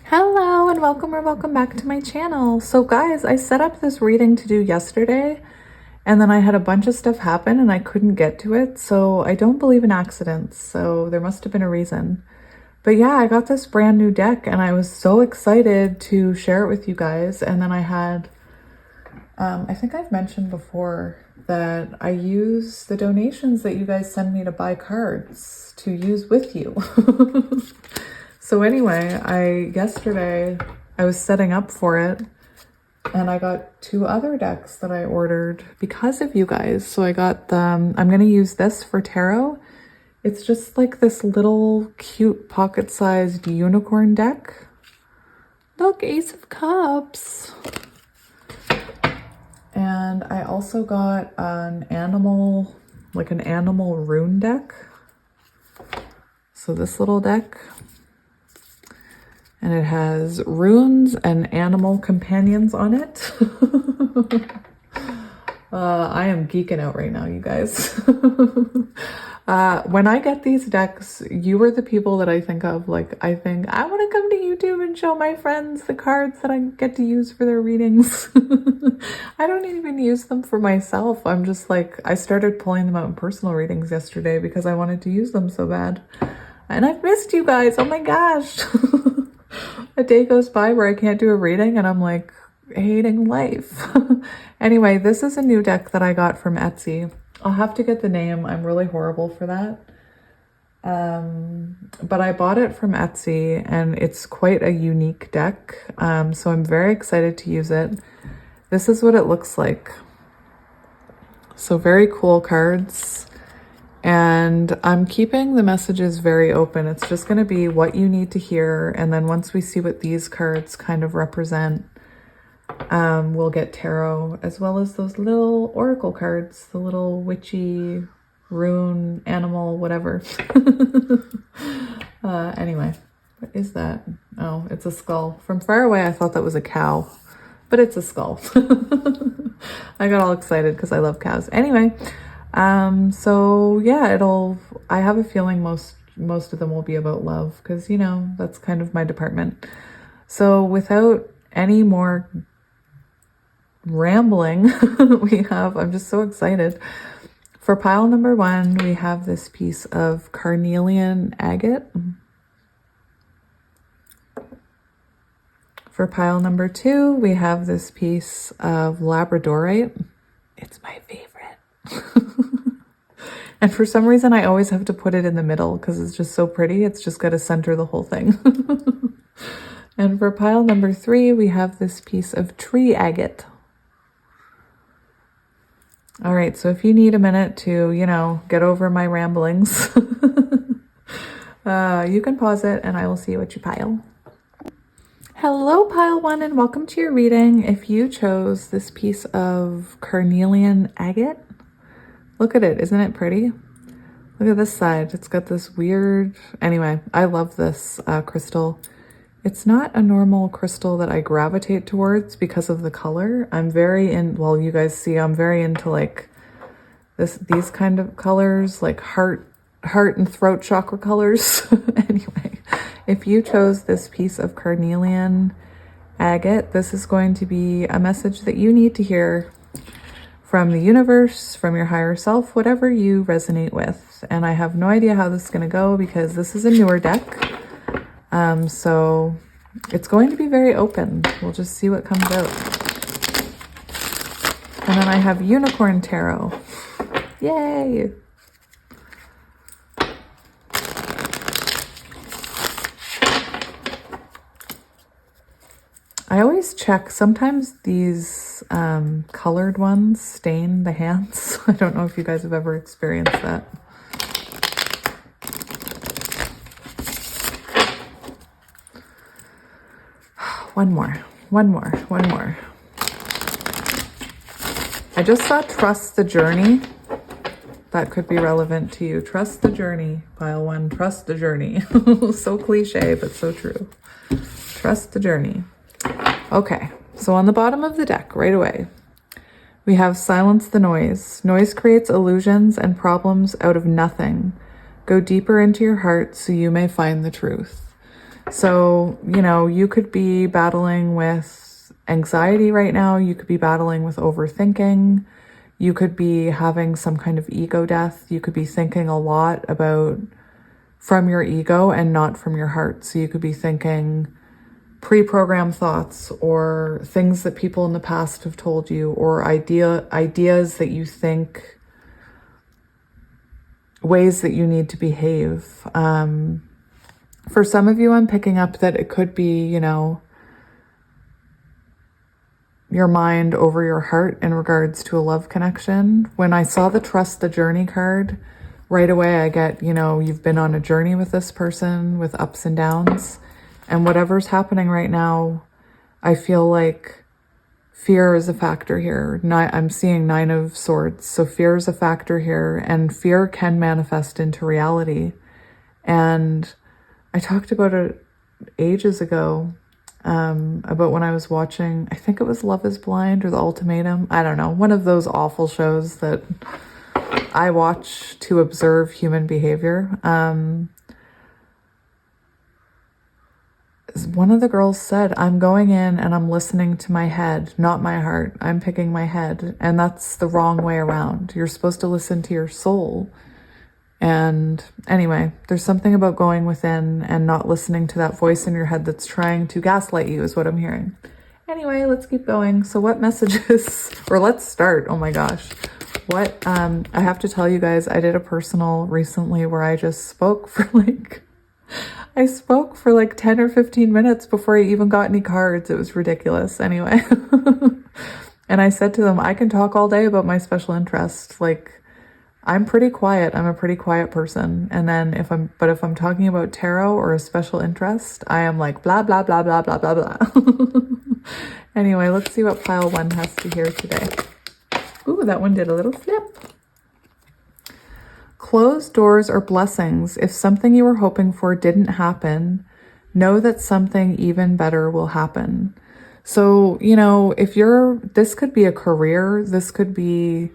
Hello and welcome or welcome back to my channel. So guys, I set up this reading to do yesterday and then I had a bunch of stuff happen and I couldn't get to it. So I don't believe in accidents. So there must have been a reason. But yeah, I got this brand new deck and I was so excited to share it with you guys. And then I had, I think I've mentioned before that I use the donations that you guys send me to buy cards to use with you. So anyway, yesterday I was setting up for it and I got two other decks that I ordered because of you guys. So I got I'm going to use this for tarot. It's just like this little cute pocket-sized unicorn deck. Look, Ace of Cups. And I also got an animal rune deck. So this little deck. And it has runes and animal companions on it. I am geeking out right now, you guys. When I get these decks, you are the people that I think of. Like, I think, I want to come to YouTube and show my friends the cards that I get to use for their readings. I don't even use them for myself. I'm just like, I started pulling them out in personal readings yesterday because I wanted to use them so bad. And I've missed you guys. Oh my gosh. A day goes by where I can't do a reading and I'm like hating life. Anyway, this is a new deck that I got from Etsy. I'll have to get the name. I'm really horrible for that. But I bought it from Etsy and it's quite a unique deck. So I'm very excited to use it. This is what it looks like. So very cool cards. And I'm keeping the messages very open. It's just going to be what you need to hear. And then once we see what these cards kind of represent, we'll get tarot as well as those little oracle cards, the little witchy, rune, animal, whatever. Anyway, what is that? Oh, it's a skull. From far away, I thought that was a cow, but it's a skull. I got all excited because I love cows. Anyway. So yeah, I have a feeling most of them will be about love because, you know, that's kind of my department. So without any more rambling, I'm just so excited. For pile number 1, we have this piece of carnelian agate. For pile number 2, we have this piece of labradorite. It's my favorite. And for some reason, I always have to put it in the middle because it's just so pretty. It's just got to center the whole thing. And for pile number 3, we have this piece of tree agate. All right, so if you need a minute to, you know, get over my ramblings, you can pause it and I will see what you pile. Hello, pile 1, and welcome to your reading. If you chose this piece of carnelian agate, look at it. Isn't it pretty? Look at this side. It's got this weird... Anyway, I love this crystal. It's not a normal crystal that I gravitate towards because of the color. I'm very well, you guys see, I'm very into like these kind of colors, like heart and throat chakra colors. Anyway, if you chose this piece of carnelian agate, this is going to be a message that you need to hear from the universe, from your higher self, whatever you resonate with. And I have no idea how this is going to go because this is a newer deck. So it's going to be very open. We'll just see what comes out. And then I have Unicorn Tarot. Yay! I always check. Sometimes these colored ones stain the hands. I don't know if you guys have ever experienced that. One more. I just saw Trust the Journey. That could be relevant to you. Trust the journey, pile 1. Trust the journey. So cliche, but so true. Trust the journey. Okay, so on the bottom of the deck, right away, we have silence the noise. Noise creates illusions and problems out of nothing. Go deeper into your heart so you may find the truth. So, you know, you could be battling with anxiety right now. You could be battling with overthinking. You could be having some kind of ego death. You could be thinking a lot about from your ego and not from your heart. So you could be thinking pre-programmed thoughts or things that people in the past have told you, or ideas that you think, ways that you need to behave. For some of you, I'm picking up that it could be, you know, your mind over your heart in regards to a love connection. When I saw the Trust the Journey card, right away I get, you know, you've been on a journey with this person with ups and downs. And whatever's happening right now, I feel like fear is a factor here. I'm seeing 9 of Swords. So fear is a factor here, and fear can manifest into reality. And I talked about it ages ago, about when I was watching, I think it was Love is Blind or The Ultimatum. I don't know. One of those awful shows that I watch to observe human behavior. One of the girls said, I'm going in and I'm listening to my head, not my heart. I'm picking my head. And that's the wrong way around. You're supposed to listen to your soul. And anyway, there's something about going within and not listening to that voice in your head that's trying to gaslight you is what I'm hearing. Anyway, let's keep going. So what messages, or let's start. Oh my gosh. What, I have to tell you guys, I did a personal recently where I just spoke for like 10 or 15 minutes before I even got any cards. It was ridiculous. Anyway. And I said to them, I can talk all day about my special interest. Like, I'm pretty quiet. I'm a pretty quiet person. And then if I'm talking about tarot or a special interest, I am like blah, blah, blah, blah, blah, blah, blah. Anyway, let's see what pile 1 has to hear today. Ooh, that one did a little flip. Closed doors are blessings. If something you were hoping for didn't happen, know that something even better will happen. So, you know, this could be a career, this could be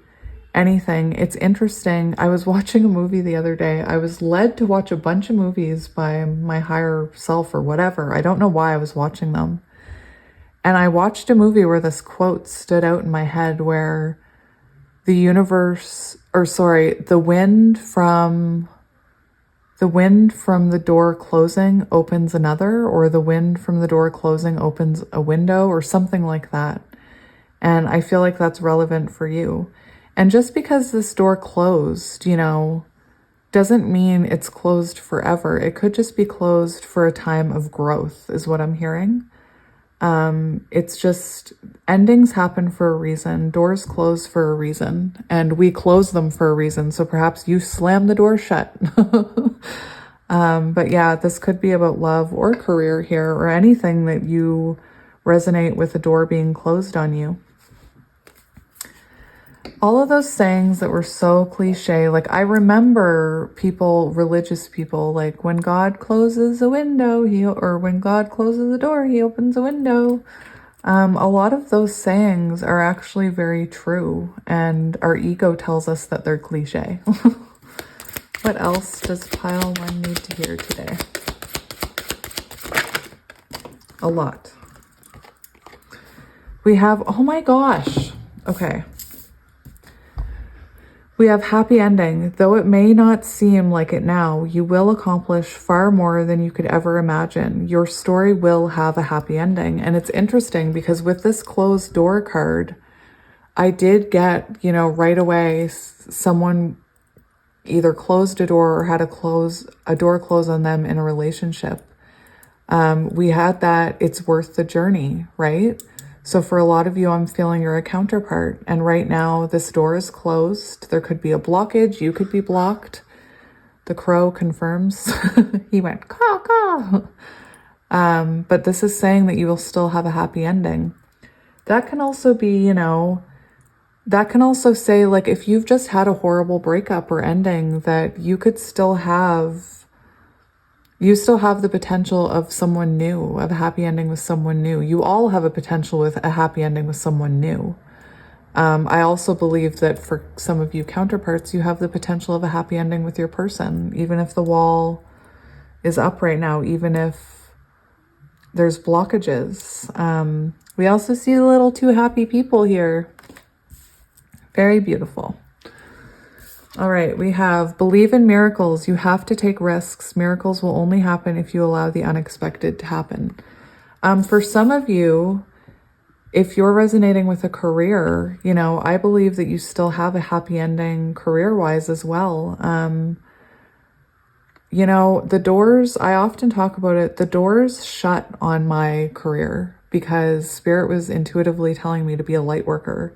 anything. It's interesting. I was watching a movie the other day. I was led to watch a bunch of movies by my higher self or whatever. I don't know why I was watching them. And I watched a movie where this quote stood out in my head where the wind from the door closing opens another, or the wind from the door closing opens a window, or something like that. And I feel like that's relevant for you. And just because this door closed, you know, doesn't mean it's closed forever. It could just be closed for a time of growth, is what I'm hearing. It's just endings happen for a reason. Doors close for a reason, and we close them for a reason. So perhaps you slam the door shut. But yeah, this could be about love or career here, or anything that you resonate with a door being closed on you. All of those sayings that were so cliche, like I remember religious people, like when God closes a window, when God closes a door, he opens a window. A lot of those sayings are actually very true, and our ego tells us that they're cliche. What else does pile 1 need to hear today? A lot. We have, oh my gosh. Okay. We have happy ending. Though it may not seem like it now, you will accomplish far more than you could ever imagine. Your story will have a happy ending. And it's interesting because with this closed door card, I did get, you know, right away, someone either closed a door or had a door close on them in a relationship. We had that it's worth the journey, right? So for a lot of you, I'm feeling you're a counterpart. And right now, this door is closed. There could be a blockage. You could be blocked. The crow confirms. He went, caw, caw. But this is saying that you will still have a happy ending. That can also be, you know, that can also say, like, if you've just had a horrible breakup or ending, that you still have the potential of someone new, of a happy ending with someone new. You all have a potential with a happy ending with someone new. I also believe that for some of you counterparts, you have the potential of a happy ending with your person, even if the wall is up right now, even if there's blockages. We also see a little two happy people here. Very beautiful. All right, we have believe in miracles. You have to take risks. Miracles will only happen if you allow the unexpected to happen. For some of you, if you're resonating with a career, you know, I believe that you still have a happy ending career-wise as well. You know, the doors, I often talk about it, the doors shut on my career because Spirit was intuitively telling me to be a light worker.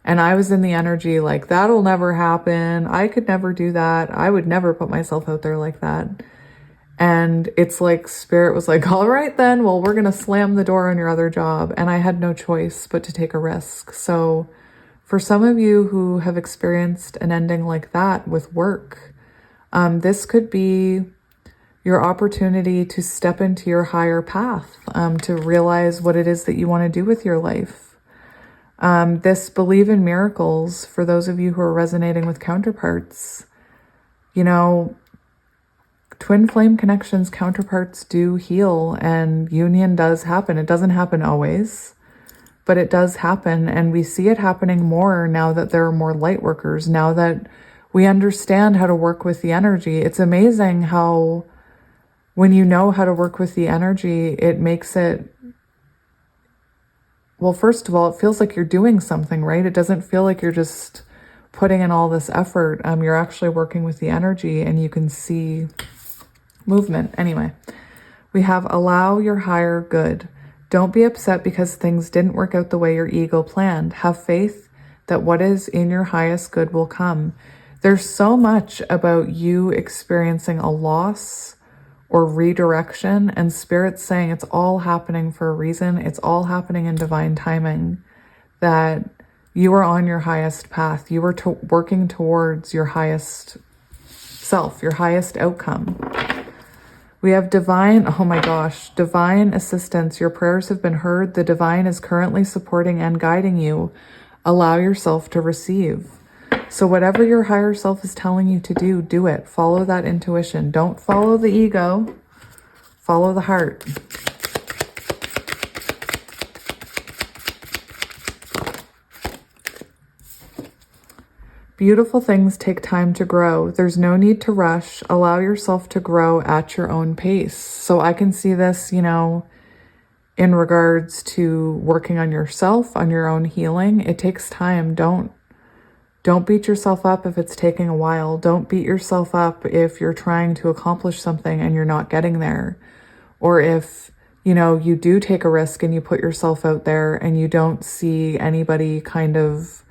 And I was in the energy like, that'll never happen. I could never do that. I would never put myself out there like that. And it's like Spirit was like, all right then, well, we're going to slam the door on your other job. And I had no choice but to take a risk. So for some of you who have experienced an ending like that with work, this could be your opportunity to step into your higher path, to realize what it is that you want to do with your life. This believe in miracles, for those of you who are resonating with counterparts, you know, twin flame connections, counterparts do heal and union does happen. It doesn't happen always, but it does happen. And we see it happening more now that there are more light workers, now that we understand how to work with the energy. It's amazing how when you know how to work with the energy, it makes it, well, first of all, it feels like you're doing something, right? It doesn't feel like you're just putting in all this effort. You're actually working with the energy and you can see movement. Anyway, we have allow your higher good. Don't be upset because things didn't work out the way your ego planned. Have faith that what is in your highest good will come. There's so much about you experiencing a loss or redirection, and Spirit's saying it's all happening for a reason. It's all happening in divine timing, that you are on your highest path. You are working towards your highest self, your highest outcome. We have divine, oh my gosh, divine assistance. Your prayers have been heard. The divine is currently supporting and guiding you. Allow yourself to receive. So whatever your higher self is telling you to do, do it. Follow that intuition. Don't follow the ego. Follow the heart. Beautiful things take time to grow. There's no need to rush. Allow yourself to grow at your own pace. So I can see this, you know, in regards to working on yourself, on your own healing. It takes time. Don't beat yourself up if it's taking a while. Don't beat yourself up if you're trying to accomplish something and you're not getting there. Or if, you know, you do take a risk and you put yourself out there and you don't see anybody kind of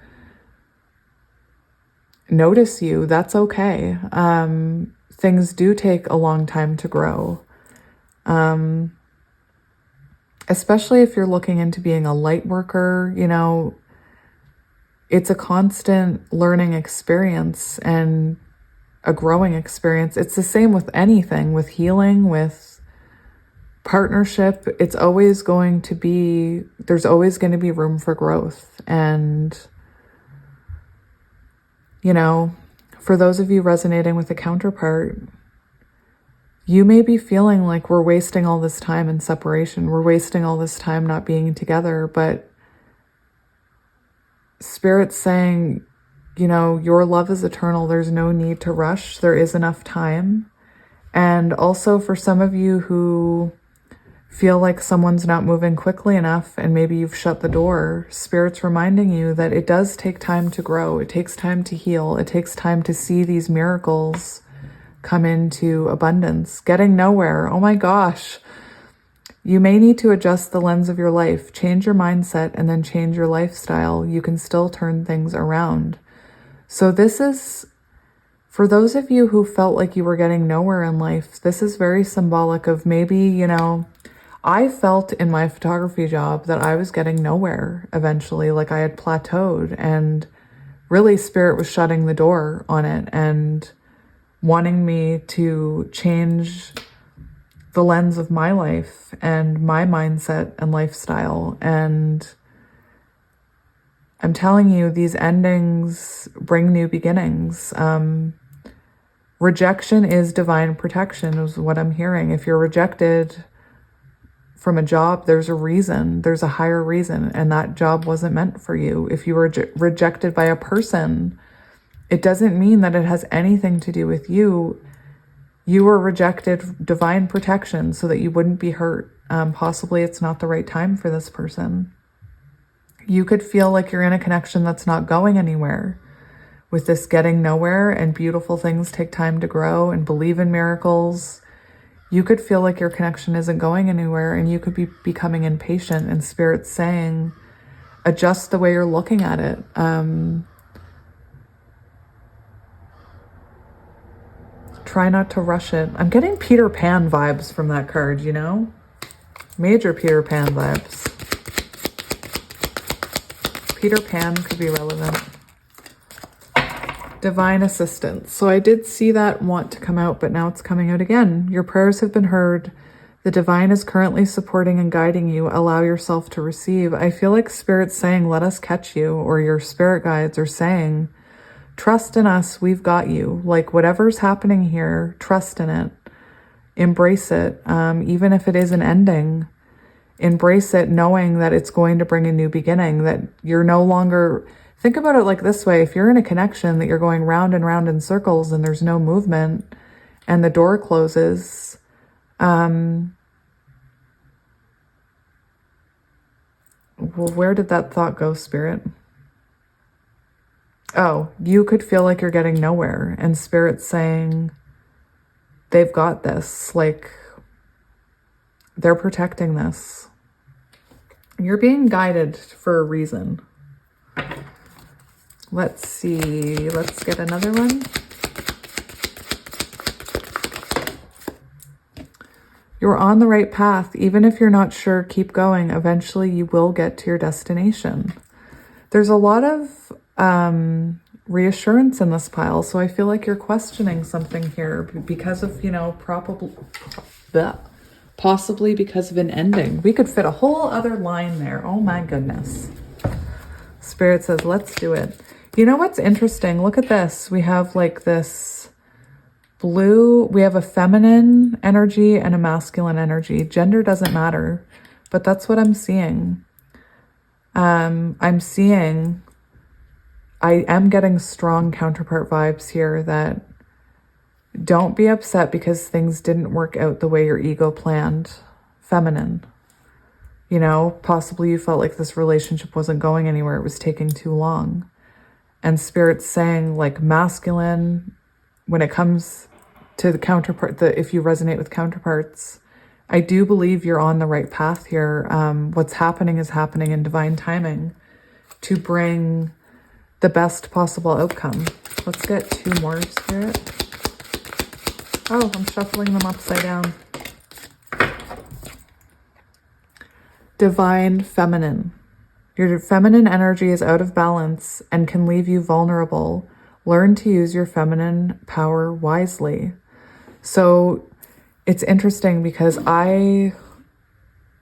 notice you, that's okay. Things do take a long time to grow. Especially if you're looking into being a light worker, you know, it's a constant learning experience and a growing experience. It's the same with anything, with healing, with partnership. It's always going to be, there's always going to be room for growth. And, you know, for those of you resonating with a counterpart, you may be feeling like we're wasting all this time in separation. We're wasting all this time not being together, but Spirit's saying, you know, your love is eternal. There's no need to rush. There is enough time. And also for some of you who feel like someone's not moving quickly enough and maybe you've shut the door, Spirit's reminding you that it does take time to grow. It takes time to heal. It takes time to see these miracles come into abundance. Getting nowhere. Oh my gosh. You may need to adjust the lens of your life, change your mindset, and then change your lifestyle. You can still turn things around. So this is, for those of you who felt like you were getting nowhere in life, this is very symbolic of maybe, you know, I felt in my photography job that I was getting nowhere eventually, like I had plateaued, and really Spirit was shutting the door on it and wanting me to change the lens of my life and my mindset and lifestyle. And I'm telling you, these endings bring new beginnings. Rejection is divine protection is what I'm hearing. If you're rejected from a job, there's a reason, there's a higher reason, and that job wasn't meant for you. If you were rejected by a person, it doesn't mean that it has anything to do with you. You were rejected, divine protection, so that you wouldn't be hurt. Possibly it's not the right time for this person. You could feel like you're in a connection that's not going anywhere. With this getting nowhere, and beautiful things take time to grow, and believe in miracles, you could feel like your connection isn't going anywhere, and you could be becoming impatient, and Spirit's saying, adjust the way you're looking at it. Try not to rush it. I'm getting Peter Pan vibes from that card, you know? Major Peter Pan vibes. Peter Pan could be relevant. Divine assistance. So I did see that want to come out, but now it's coming out again. Your prayers have been heard. The divine is currently supporting and guiding you. Allow yourself to receive. I feel like Spirit's saying, let us catch you, or your spirit guides are saying, trust in us. We've got you. Like whatever's happening here, trust in it. Embrace it. Even if it is an ending, embrace it, knowing that it's going to bring a new beginning, that you're no longer... Think about it like this way. If you're in a connection that you're going round and round in circles and there's no movement and the door closes, well, where did that thought go, Spirit? Oh, you could feel like you're getting nowhere, and Spirit's saying they've got this. Like, they're protecting this. You're being guided for a reason. Let's see. Let's get another one. You're on the right path. Even if you're not sure, keep going. Eventually, you will get to your destination. There's a lot of reassurance in this pile, so I feel like you're questioning something here because of, you know, possibly because of an ending. We could fit a whole other line there. Oh my goodness. Spirit says, let's do it. You know what's interesting? Look at this. We have like this blue, we have a feminine energy and a masculine energy. Gender doesn't matter, but that's what I'm seeing. I am getting strong counterpart vibes here that don't be upset because things didn't work out the way your ego planned. Feminine. You know, possibly you felt like this relationship wasn't going anywhere. It was taking too long. And Spirit's saying, like, masculine, when it comes to the counterpart, if you resonate with counterparts, I do believe you're on the right path here. What's happening is happening in divine timing to bring the best possible outcome. Let's get two more, Spirit. Oh, I'm shuffling them upside down. Divine feminine. Your feminine energy is out of balance and can leave you vulnerable. Learn to use your feminine power wisely. So it's interesting because when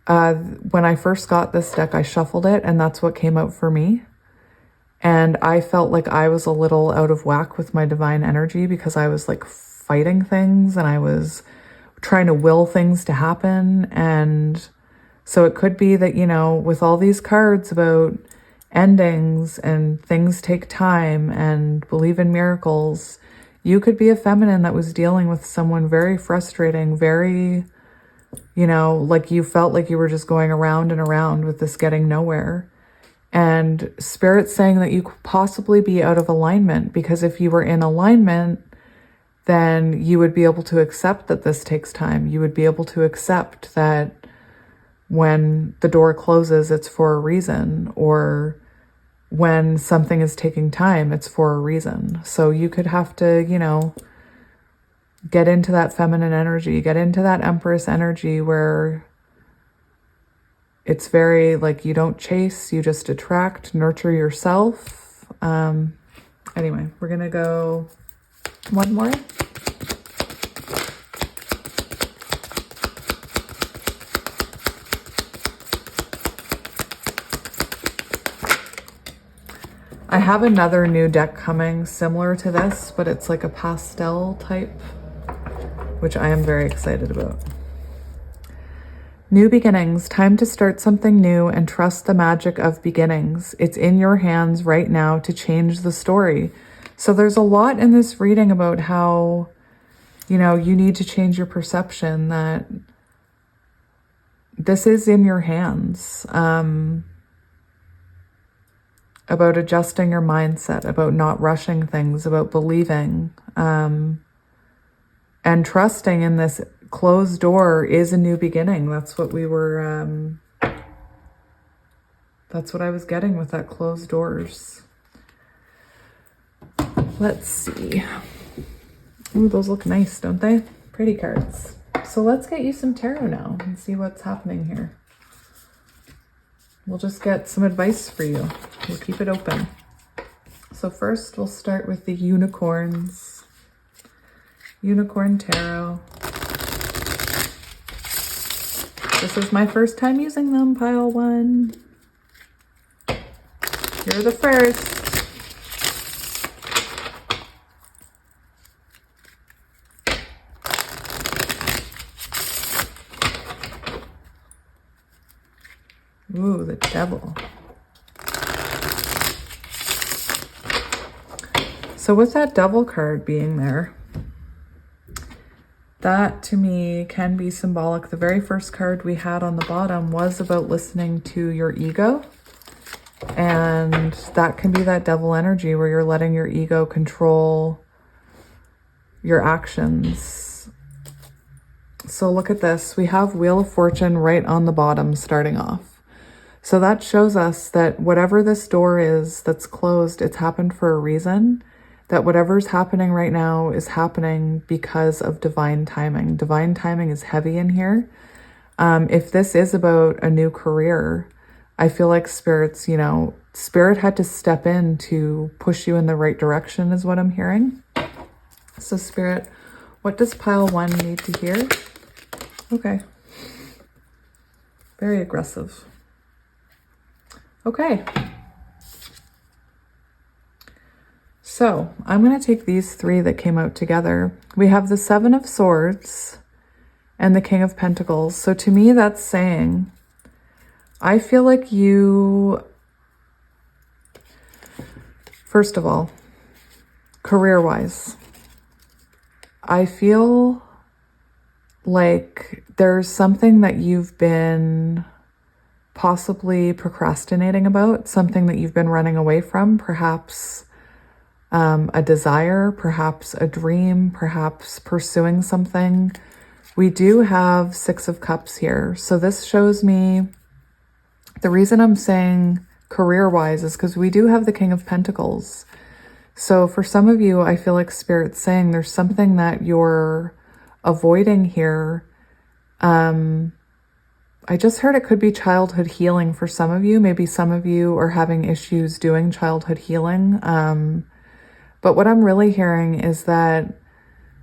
I first got this deck, I shuffled it and that's what came out for me. And I felt like I was a little out of whack with my divine energy because I was like fighting things and I was trying to will things to happen. And so it could be that, you know, with all these cards about endings and things take time and believe in miracles, you could be a feminine that was dealing with someone very frustrating, very, you know, like you felt like you were just going around and around with this getting nowhere. And Spirit's saying that you could possibly be out of alignment, because if you were in alignment, then you would be able to accept that this takes time. You would be able to accept that when the door closes, it's for a reason, or when something is taking time, it's for a reason. So you could have to, you know, get into that feminine energy, get into that Empress energy where it's very like you don't chase, you just attract, nurture yourself. Anyway, we're going to go one more. I have another new deck coming similar to this, but it's like a pastel type, which I am very excited about. New beginnings, time to start something new and trust the magic of beginnings. It's in your hands right now to change the story. So there's a lot in this reading about how, you know, you need to change your perception that this is in your hands. About adjusting your mindset, about not rushing things, about believing, and trusting in this closed door is a new beginning. That's what we were, that's what I was getting with that closed doors. Let's see. Ooh, those look nice, don't they? Pretty cards. So let's get you some tarot now and see what's happening here. We'll just get some advice for you. We'll keep it open. So first we'll start with the unicorns. Unicorn tarot. This is my first time using them, pile one. You're the first. Ooh, the devil. So with that devil card being there, that to me can be symbolic. The very first card we had on the bottom was about listening to your ego. And that can be that devil energy where you're letting your ego control your actions. So look at this. We have Wheel of Fortune right on the bottom starting off. So that shows us that whatever this door is that's closed, it's happened for a reason. That whatever's happening right now is happening because of divine timing. Divine timing is heavy in here. If this is about a new career, I feel like Spirit's, you know, Spirit had to step in to push you in the right direction is what I'm hearing. So Spirit, what does pile one need to hear? Okay. Very aggressive. Okay. So I'm going to take these three that came out together. We have the Seven of Swords and the King of Pentacles. So to me, that's saying, I feel like you, first of all, career-wise, I feel like there's something that you've been possibly procrastinating about, something that you've been running away from, perhaps a desire, perhaps a dream, perhaps pursuing something. We do have Six of Cups here. So this shows me, the reason I'm saying career-wise is because we do have the King of Pentacles. So for some of you, I feel like Spirit's saying there's something that you're avoiding here. I just heard it could be childhood healing for some of you. Maybe some of you are having issues doing childhood healing. But what I'm really hearing is that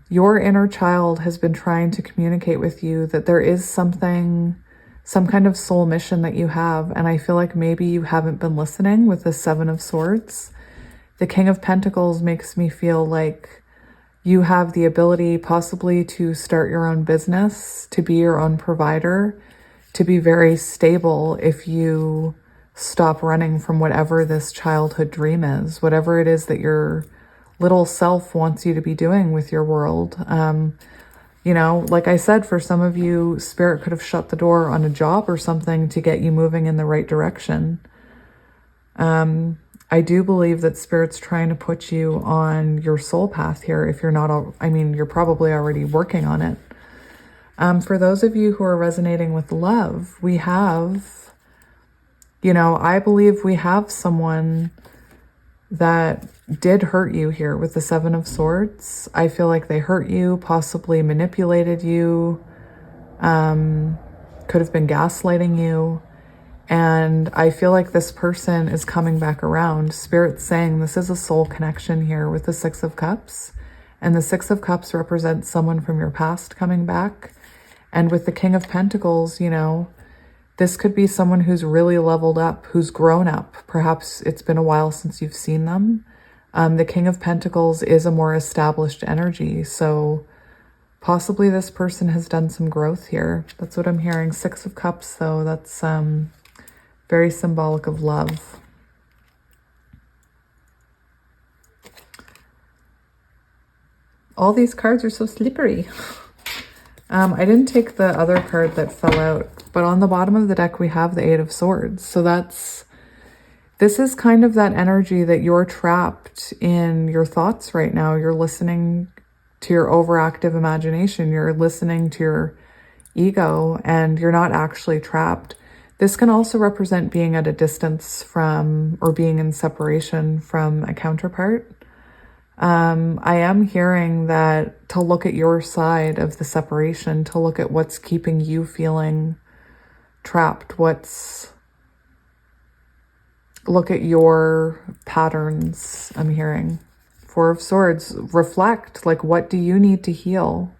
your inner child has been trying to communicate with you that there is something, some kind of soul mission that you have. And I feel like maybe you haven't been listening with the Seven of Swords. The King of Pentacles makes me feel like you have the ability possibly to start your own business, to be your own provider, to be very stable if you stop running from whatever this childhood dream is, whatever it is that your little self wants you to be doing with your world. You know, like I said, for some of you, Spirit could have shut the door on a job or something to get you moving in the right direction. I do believe that Spirit's trying to put you on your soul path here. If you're not, I mean, you're probably already working on it. For those of you who are resonating with love, we have, you know, I believe we have someone that did hurt you here with the Seven of Swords. I feel like they hurt you, possibly manipulated you, could have been gaslighting you. And I feel like this person is coming back around. Spirit's saying this is a soul connection here with the Six of Cups. And the Six of Cups represents someone from your past coming back. And with the King of Pentacles, you know, this could be someone who's really leveled up, who's grown up. Perhaps it's been a while since you've seen them. The King of Pentacles is a more established energy. So Possibly this person has done some growth here. That's what I'm hearing. 6 of Cups, though, that's very symbolic of love. All these cards are so slippery. I didn't take the other card that fell out, but on the bottom of the deck, we have the 8 of Swords. So this is kind of that energy that you're trapped in your thoughts right now. You're listening to your overactive imagination. You're listening to your ego, and you're not actually trapped. This can also represent being at a distance from, or being in separation from a counterpart. I am hearing that to look at your side of the separation, to look at what's keeping you feeling trapped, look at your patterns, I'm hearing. 4 of Swords, reflect, like, what do you need to heal?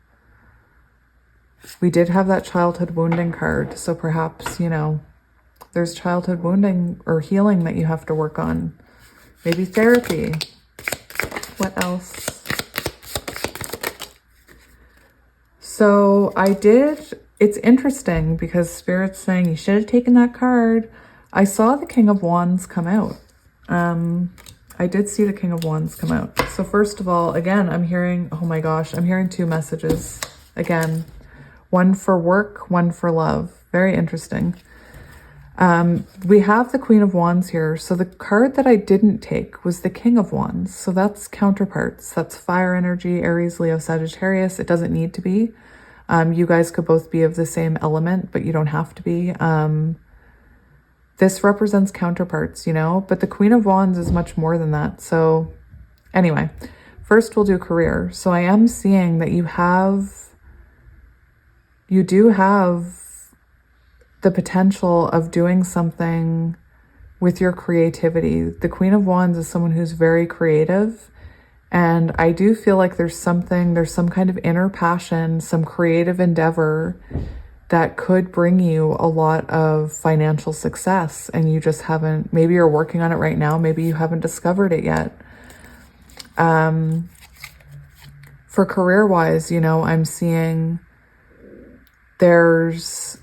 We did have that childhood wounding card, so perhaps, you know, there's childhood wounding or healing that you have to work on. Maybe therapy. What else? So it's interesting because Spirit's saying you should have taken that card. I saw the King of Wands come out. I did see the King of Wands come out. So first of all, again, I'm hearing, oh my gosh, I'm hearing 2 messages. Again, one for work, one for love. Very interesting. We have the Queen of Wands here. So the card that I didn't take was the King of Wands. So that's counterparts. That's fire energy, Aries, Leo, Sagittarius. It doesn't need to be. You guys could both be of the same element, but you don't have to be. This represents counterparts, you know, but the Queen of Wands is much more than that. So anyway, first we'll do career. So I am seeing that you do have the potential of doing something with your creativity. The Queen of Wands is someone who's very creative. And I do feel like there's some kind of inner passion, some creative endeavor that could bring you a lot of financial success. And you just haven't, maybe you're working on it right now. Maybe you haven't discovered it yet. For career-wise, you know, I'm seeing perhaps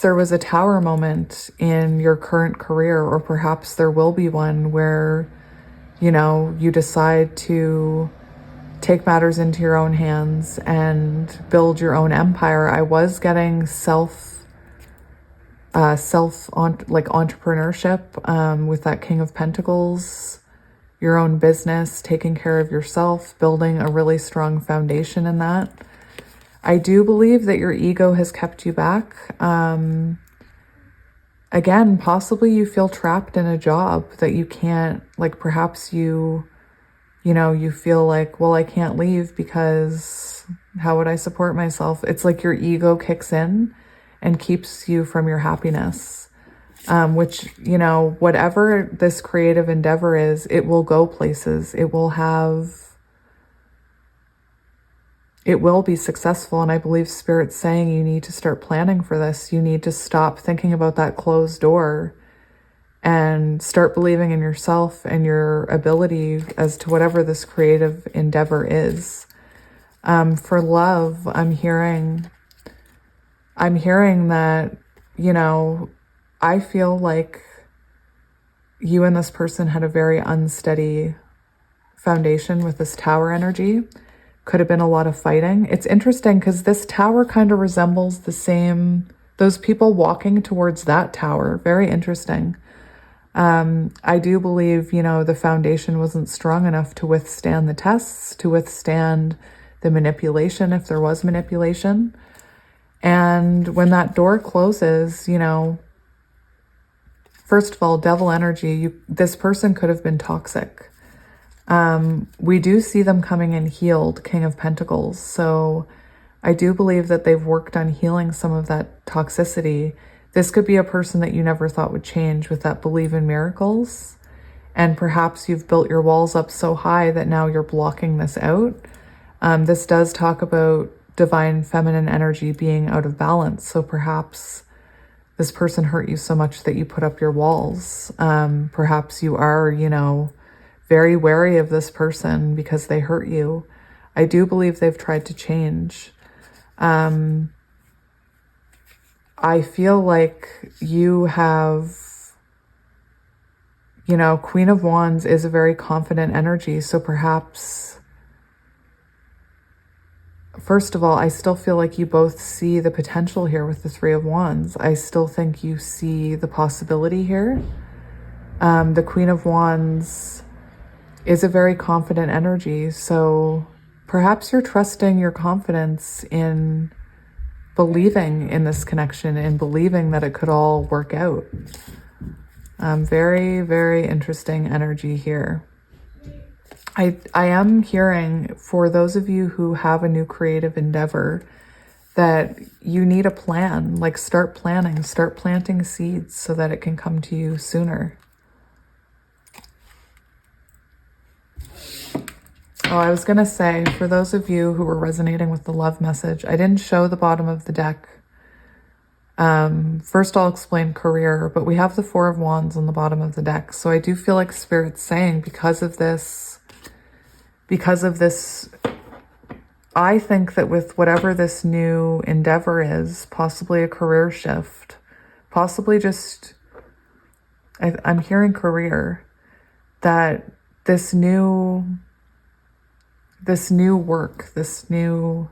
there was a tower moment in your current career, or perhaps there will be one where, you know, you decide to take matters into your own hands and build your own empire. I was getting entrepreneurship with that King of Pentacles, your own business, taking care of yourself, building a really strong foundation in that. I do believe that your ego has kept you back. Again, possibly you feel trapped in a job that you can't, like, perhaps you feel like, well, I can't leave because how would I support myself? It's like your ego kicks in and keeps you from your happiness, which, you know, whatever this creative endeavor is, it will go places. It will be successful. And I believe Spirit's saying you need to start planning for this. You need to stop thinking about that closed door and start believing in yourself and your ability as to whatever this creative endeavor is. For love, I'm hearing that, you know, I feel like you and this person had a very unsteady foundation with this tower energy. Could have been a lot of fighting. It's interesting because this tower kind of resembles those people walking towards that tower. Very interesting. I do believe, you know, the foundation wasn't strong enough to withstand the tests, to withstand the manipulation, if there was manipulation. And when that door closes, you know, first of all, devil energy, this person could have been toxic. We do see them coming in healed, King of Pentacles. So I do believe that they've worked on healing some of that toxicity. This could be a person that you never thought would change with that belief in miracles. And perhaps you've built your walls up so high that now you're blocking this out. This does talk about divine feminine energy being out of balance. So perhaps this person hurt you so much that you put up your walls. Perhaps you are, you know, very wary of this person because they hurt you. I do believe they've tried to change. I feel like you have, you know, Queen of Wands is a very confident energy. So perhaps, first of all, I still feel like you both see the potential here with the Three of Wands. I still think you see the possibility here. The Queen of Wands is a very confident energy. So perhaps you're trusting your confidence in believing in this connection and believing that it could all work out. Very, very interesting energy here. I am hearing, for those of you who have a new creative endeavor, that you need a plan. Like, start planning, start planting seeds so that it can come to you sooner. Oh, I was going to say, for those of you who were resonating with the love message, I didn't show the bottom of the deck. First I'll explain career, but we have the Four of Wands on the bottom of the deck. So I do feel like Spirit's saying, because of this, I think that with whatever this new endeavor is, possibly a career shift, possibly just, I'm hearing career, that this new work, this new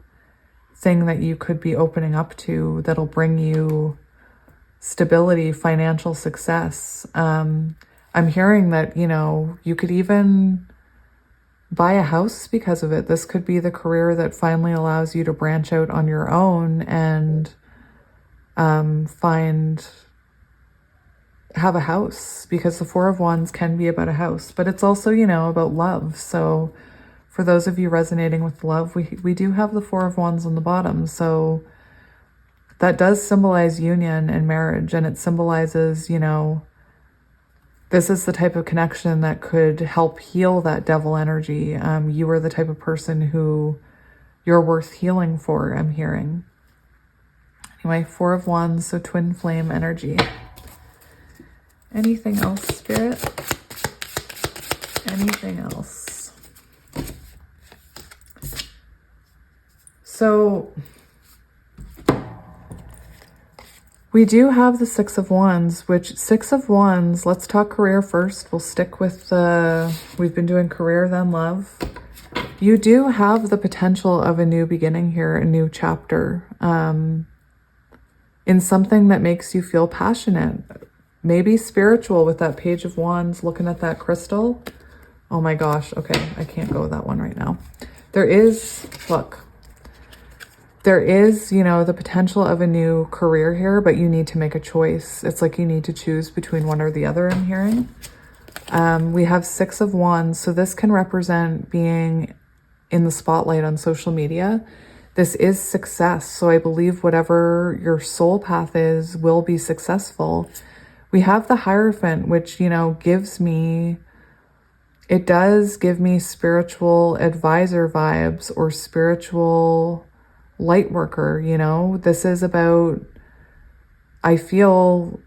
thing that you could be opening up to that'll bring you stability, financial success. I'm hearing that, you know, you could even buy a house because of it. This could be the career that finally allows you to branch out on your own and have a house, because the Four of Wands can be about a house, but it's also, you know, about love. So for those of you resonating with love, we do have the Four of Wands on the bottom. So that does symbolize union and marriage. And it symbolizes, you know, this is the type of connection that could help heal that devil energy. You are the type of person who you're worth healing for, I'm hearing. Anyway, Four of Wands, so twin flame energy. Anything else, Spirit? Anything else? So we do have the Six of Wands, which Six of Wands, let's talk career first. We'll stick with we've been doing career, then love. You do have the potential of a new beginning here, a new chapter, in something that makes you feel passionate, maybe spiritual, with that Page of Wands, looking at that crystal. Oh my gosh. Okay. I can't go with that one right now. There is, look, there is, you know, the potential of a new career here, but you need to make a choice. It's like you need to choose between one or the other, I'm hearing. We have Six of Wands. So this can represent being in the spotlight on social media. This is success. So I believe whatever your soul path is will be successful. We have the Hierophant, which, you know, gives me, it does give me spiritual advisor vibes or spiritual light worker, you know. This is about, I feel,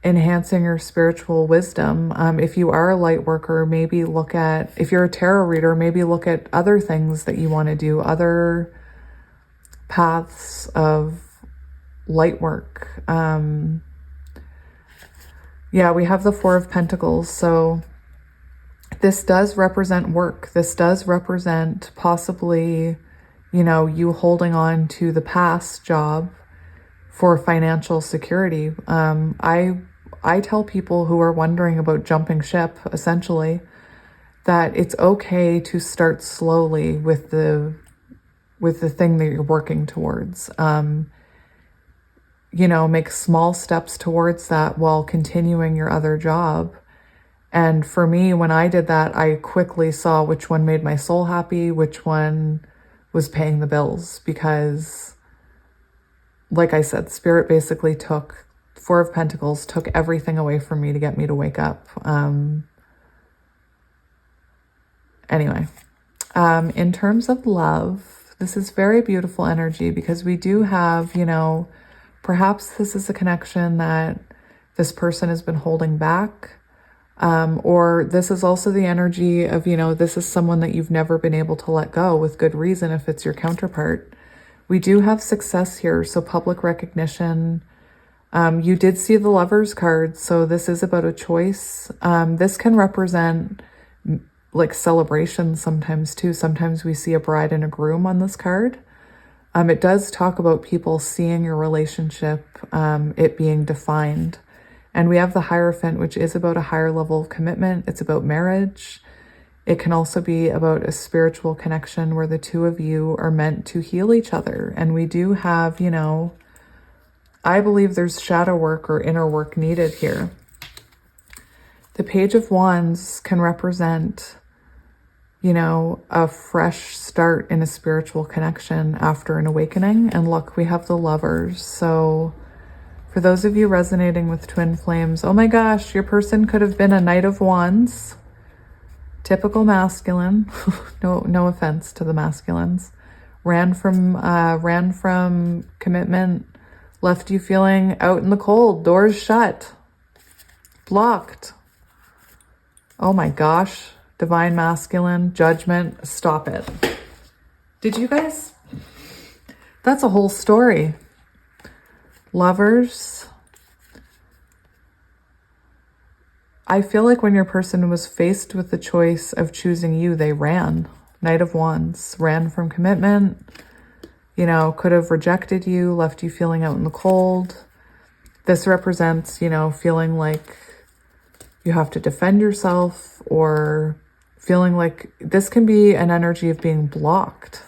enhancing your spiritual wisdom. If you are a light worker, maybe look at, if you're a tarot reader, maybe look at other things that you want to do, other paths of light work. Yeah, we have the Four of Pentacles. So this does represent work. This does represent possibly, you know, you holding on to the past job for financial security. I tell people who are wondering about jumping ship, essentially, that it's okay to start slowly with the thing that you're working towards. You know, make small steps towards that while continuing your other job. And for me, when I did that, I quickly saw which one made my soul happy, which one was paying the bills, because, like I said, Spirit basically took, Four of Pentacles took everything away from me to get me to wake up. Anyway, in terms of love, this is very beautiful energy, because we do have, you know, perhaps this is a connection that this person has been holding back. Or this is also the energy of, you know, this is someone that you've never been able to let go with good reason if it's your counterpart. We do have success here, so public recognition. You did see the Lovers card, so this is about a choice. This can represent like celebration sometimes too. Sometimes we see a bride and a groom on this card. It does talk about people seeing your relationship, it being defined. And we have the Hierophant, which is about a higher level of commitment. It's about marriage. It can also be about a spiritual connection where the two of you are meant to heal each other. And we do have, you know, I believe there's shadow work or inner work needed here. The Page of Wands can represent, you know, a fresh start in a spiritual connection after an awakening. And look, we have the Lovers. So for those of you resonating with twin flames, oh my gosh, your person could have been a Knight of Wands, typical masculine. No offense to the masculines. Ran from commitment, left you feeling out in the cold, doors shut, blocked. Oh my gosh, divine masculine, judgment, stop it. Did you guys? That's a whole story. Lovers. I feel like when your person was faced with the choice of choosing you, they ran. Knight of Wands, ran from commitment, you know, could have rejected you, left you feeling out in the cold. This represents, you know, feeling like you have to defend yourself, or feeling like this can be an energy of being blocked.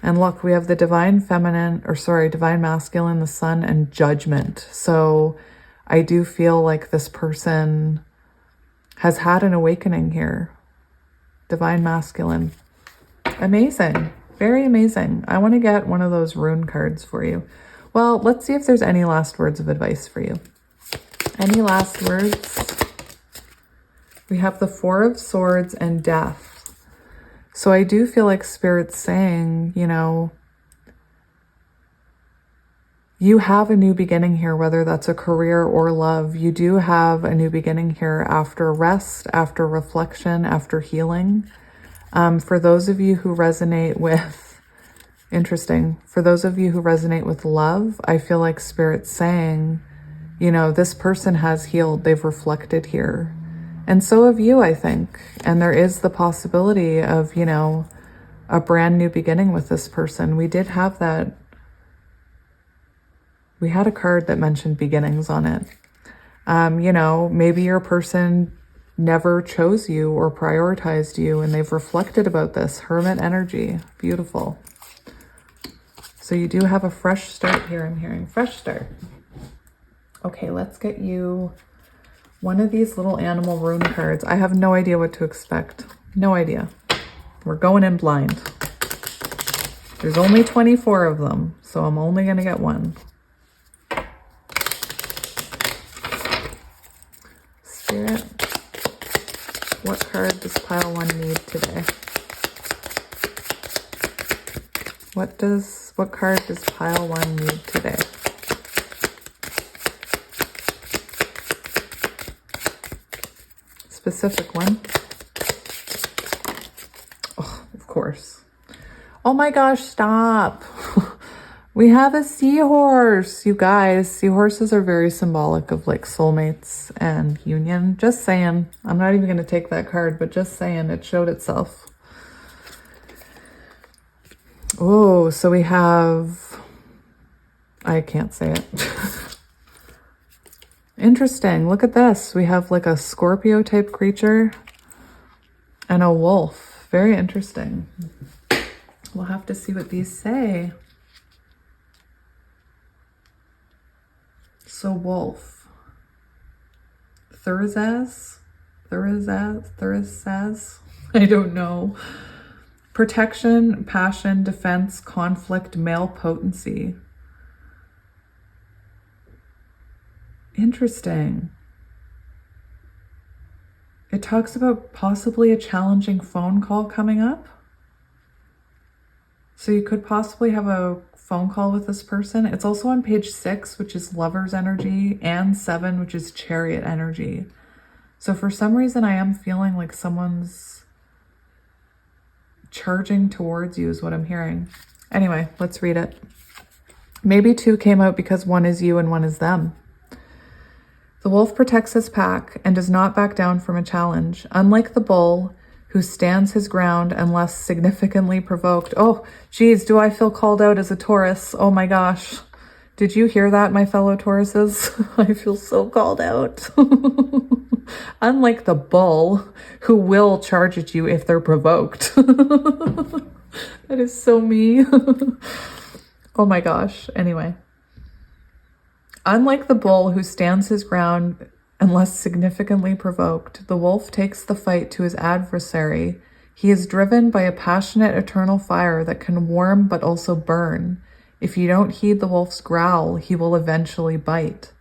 And look, we have the divine feminine, or sorry, divine masculine, the sun, and judgment. So I do feel like this person has had an awakening here. Divine masculine. Amazing. Very amazing. I want to get one of those rune cards for you. Well, let's see if there's any last words of advice for you. Any last words? We have the Four of Swords and Death. So I do feel like Spirit's saying, you know, you have a new beginning here, whether that's a career or love. You do have a new beginning here after rest, after reflection, after healing. For those of you who resonate with, interesting, for those of you who resonate with love, I feel like Spirit's saying, you know, this person has healed. They've reflected here. And so have you, I think. And there is the possibility of, you know, a brand new beginning with this person. We did have that. We had a card that mentioned beginnings on it. You know, maybe your person never chose you or prioritized you, and they've reflected about this. Hermit energy. Beautiful. So you do have a fresh start here, I'm hearing. Fresh start. Okay, let's get you one of these little animal rune cards. I have no idea what to expect. No idea. We're going in blind. There's only 24 of them, so I'm only going to get one. Spirit, what card does pile one need today? What card does pile one need today? Specific one. Oh, of course. Oh my gosh, stop. We have a seahorse, you guys. Seahorses are very symbolic of like soulmates and union. Just saying. I'm not even going to take that card, but just saying, it showed itself. Oh, so we have, I can't say it. Interesting. Look at this. We have like a Scorpio type creature and a wolf. Very interesting. We'll have to see what these say. So wolf. Thursaz? I don't know. Protection, passion, defense, conflict, male potency. Interesting. It talks about possibly a challenging phone call coming up. So you could possibly have a phone call with this person. It's also on page 6, which is Lover's energy, and 7, which is Chariot energy. So for some reason, I am feeling like someone's charging towards you is what I'm hearing. Anyway, let's read it. Maybe 2 came out because 1 is you and 1 is them. The wolf protects his pack and does not back down from a challenge. Unlike the bull, who stands his ground unless significantly provoked. Oh, geez, do I feel called out as a Taurus? Oh my gosh. Did you hear that, my fellow Tauruses? I feel so called out. Unlike the bull, who will charge at you if they're provoked. That is so me. Oh my gosh. Anyway. Unlike the bull who stands his ground unless significantly provoked, the wolf takes the fight to his adversary. He is driven by a passionate eternal fire that can warm but also burn. If you don't heed the wolf's growl, he will eventually bite.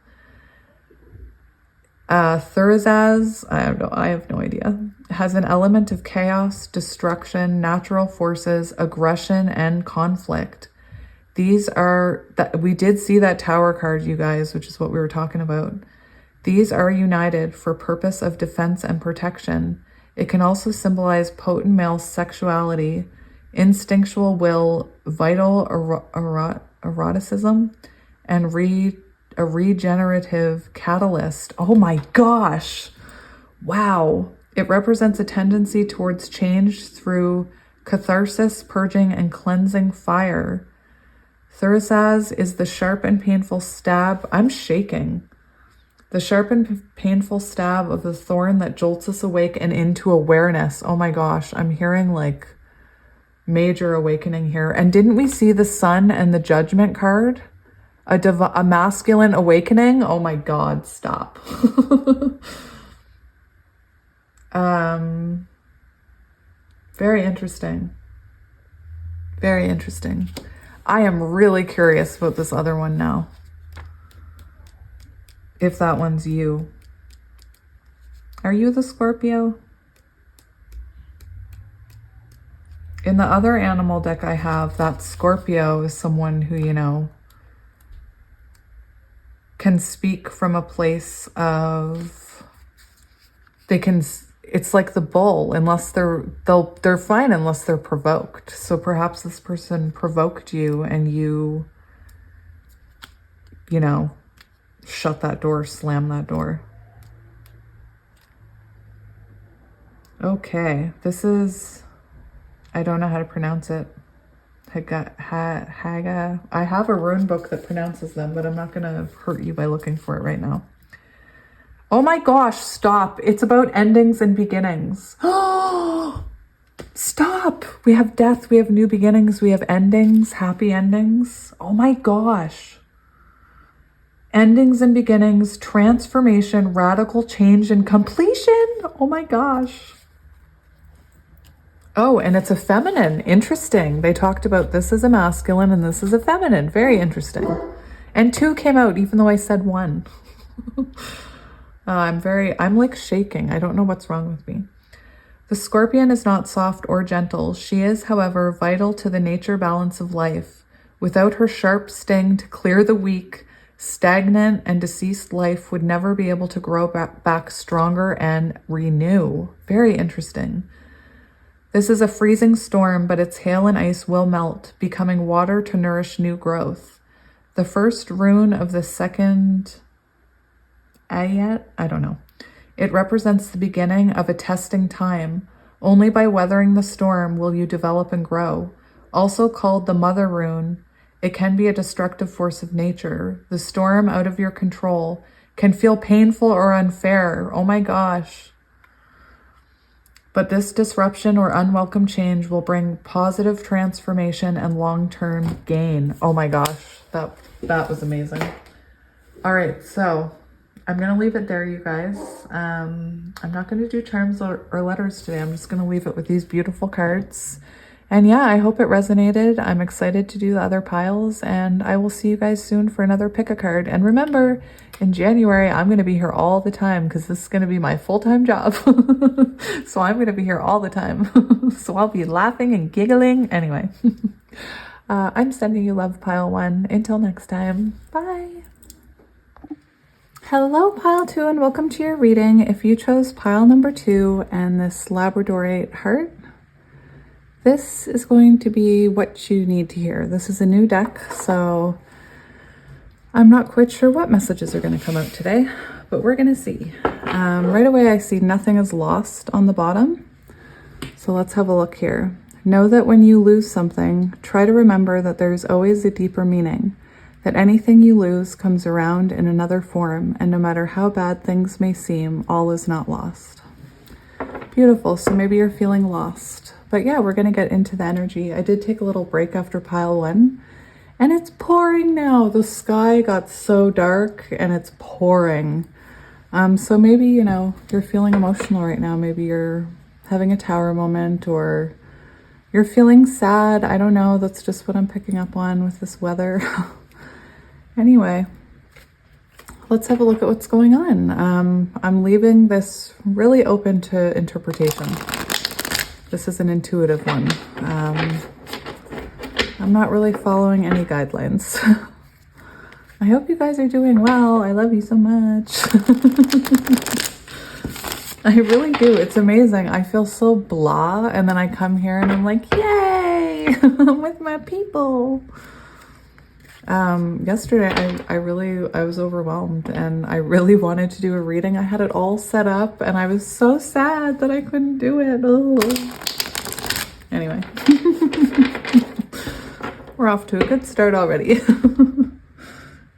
Thurisaz, I don't know, I have no idea, has an element of chaos, destruction, natural forces, aggression, and conflict. These are, we did see that Tower card, you guys, which is what we were talking about. These are united for purpose of defense and protection. It can also symbolize potent male sexuality, instinctual will, vital eroticism, and a regenerative catalyst. Oh my gosh. Wow. It represents a tendency towards change through catharsis, purging, and cleansing fire. Thurisaz is the sharp and painful stab. I'm shaking. The sharp and painful stab of the thorn that jolts us awake and into awareness. Oh my gosh, I'm hearing like major awakening here. And didn't we see the sun and the judgment card? A masculine awakening? Oh my God, stop. Very interesting. Very interesting. I am really curious about this other one now. If that one's you. Are you the Scorpio? In the other animal deck I have, that Scorpio is someone who, you know, can speak from a place of, it's like the bull, unless they're fine unless they're provoked. So perhaps this person provoked you and you know, shut that door, slam that door. Okay, this is, I don't know how to pronounce it. Haga. I have a rune book that pronounces them, but I'm not going to hurt you by looking for it right now. Oh my gosh, stop. It's about endings and beginnings. Oh, stop. We have death, we have new beginnings, we have endings, happy endings. Oh my gosh. Endings and beginnings, transformation, radical change, and completion. Oh my gosh. Oh, and it's a feminine. Interesting. They talked about this is a masculine and this is a feminine. Very interesting. And 2 came out, even though I said 1. I'm like shaking. I don't know what's wrong with me. The scorpion is not soft or gentle. She is, however, vital to the nature balance of life. Without her sharp sting to clear the weak, stagnant and deceased life would never be able to grow back stronger and renew. Very interesting. This is a freezing storm, but its hail and ice will melt, becoming water to nourish new growth. The first rune of the second ayat, I don't know. It represents the beginning of a testing time. Only by weathering the storm will you develop and grow. Also called the mother rune, it can be a destructive force of nature. The storm out of your control can feel painful or unfair. Oh my gosh. But this disruption or unwelcome change will bring positive transformation and long-term gain. Oh my gosh, that was amazing. All right, so I'm going to leave it there, you guys. I'm not going to do charms or letters today. I'm just going to leave it with these beautiful cards. And yeah, I hope it resonated. I'm excited to do the other piles, and I will see you guys soon for another pick a card. And remember, in January, I'm going to be here all the time because this is going to be my full-time job. So I'm going to be here all the time. So I'll be laughing and giggling. Anyway, I'm sending you love, pile 1. Until next time, bye. Hello, pile 2, and welcome to your reading. If you chose pile number 2 and this Labradorite heart, this is going to be what you need to hear. This is a new deck, so I'm not quite sure what messages are going to come out today, but we're going to see. Right away, I see nothing is lost on the bottom. So let's have a look here. Know that when you lose something, try to remember that there's always a deeper meaning, that anything you lose comes around in another form, and no matter how bad things may seem, all is not lost. Beautiful. So maybe you're feeling lost. But yeah, we're going to get into the energy. I did take a little break after pile 1, and it's pouring now. The sky got so dark and it's pouring. So maybe, you know, you're feeling emotional right now. Maybe you're having a tower moment, or you're feeling sad. I don't know. That's just what I'm picking up on with this weather. Anyway, let's have a look at what's going on. I'm leaving this really open to interpretation. This is an intuitive one. I'm not really following any guidelines. I hope you guys are doing well. I love you so much. I really do. It's amazing. I feel so blah, and then I come here and I'm like, yay, I'm with my people. Yesterday I was overwhelmed, and I really wanted to do a reading. I had it all set up and I was so sad that I couldn't do it. Oh. Anyway, we're off to a good start already.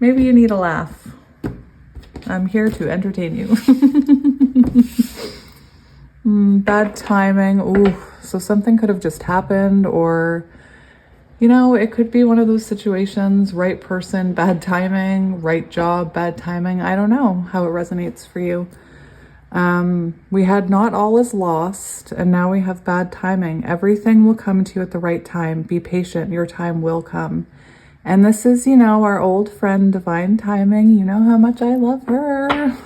Maybe you need a laugh. I'm here to entertain you. Bad timing. Ooh, so something could have just happened, or, you know, it could be one of those situations, right person, bad timing, right job, bad timing. I don't know how it resonates for you. We had not all is lost, and now we have bad timing. Everything will come to you at the right time. Be patient. Your time will come. And this is, you know, our old friend, divine timing. You know how much I love her.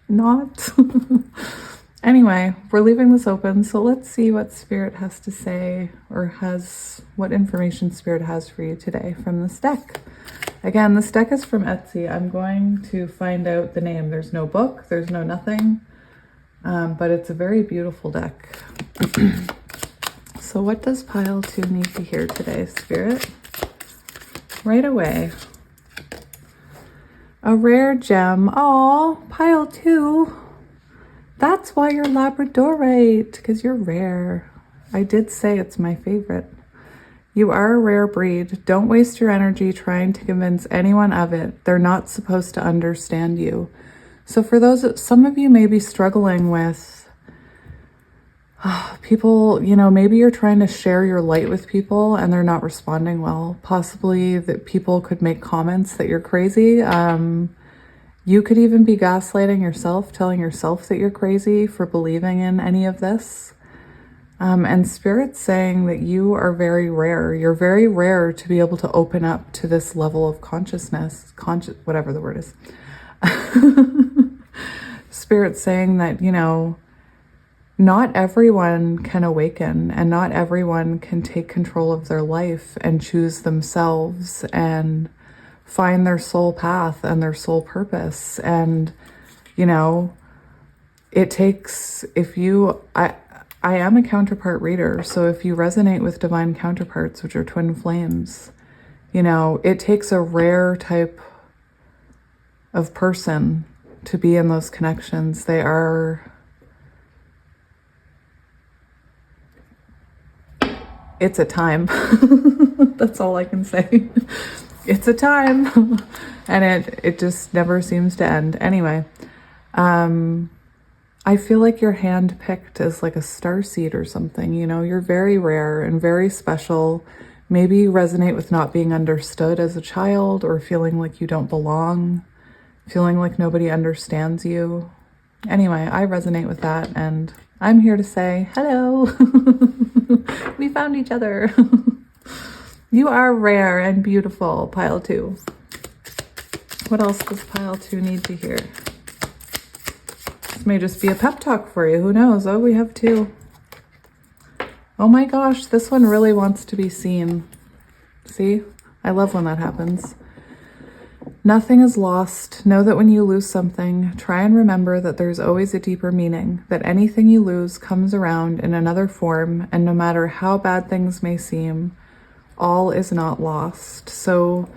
Not. Anyway, we're leaving this open, so let's see what Spirit has to say, or what information Spirit has for you today from this deck. Again, this deck is from Etsy. I'm going to find out the name. There's no book, there's no nothing, but it's a very beautiful deck. So what does pile 2 need to hear today, Spirit? Right away. A rare gem. Aw, pile 2. That's why you're Labradorite, because you're rare. I did say it's my favorite. You are a rare breed. Don't waste your energy trying to convince anyone of it. They're not supposed to understand you. So for those, some of you may be struggling with people, you know, maybe you're trying to share your light with people and they're not responding well. Possibly that people could make comments that you're crazy. You could even be gaslighting yourself, telling yourself that you're crazy for believing in any of this. And Spirit's saying that you are very rare. You're very rare to be able to open up to this level of consciousness, whatever the word is. Spirit's saying that, you know, not everyone can awaken, and not everyone can take control of their life and choose themselves and find their soul path and their soul purpose. And, you know, it takes, I am a counterpart reader. So if you resonate with divine counterparts, which are twin flames, you know, it takes a rare type of person to be in those connections. It's a time. That's all I can say. It's a time. And it just never seems to end. Anyway, I feel like you're handpicked as like a starseed or something. You know, you're very rare and very special. Maybe you resonate with not being understood as a child, or feeling like you don't belong, feeling like nobody understands you. Anyway, I resonate with that, and I'm here to say hello. We found each other. You are rare and beautiful, pile 2. What else does pile 2 need to hear? This may just be a pep talk for you. Who knows? Oh, we have 2. Oh my gosh, this one really wants to be seen. See? I love when that happens. Nothing is lost. Know that when you lose something, try and remember that there's always a deeper meaning, that anything you lose comes around in another form, and no matter how bad things may seem, all is not lost. So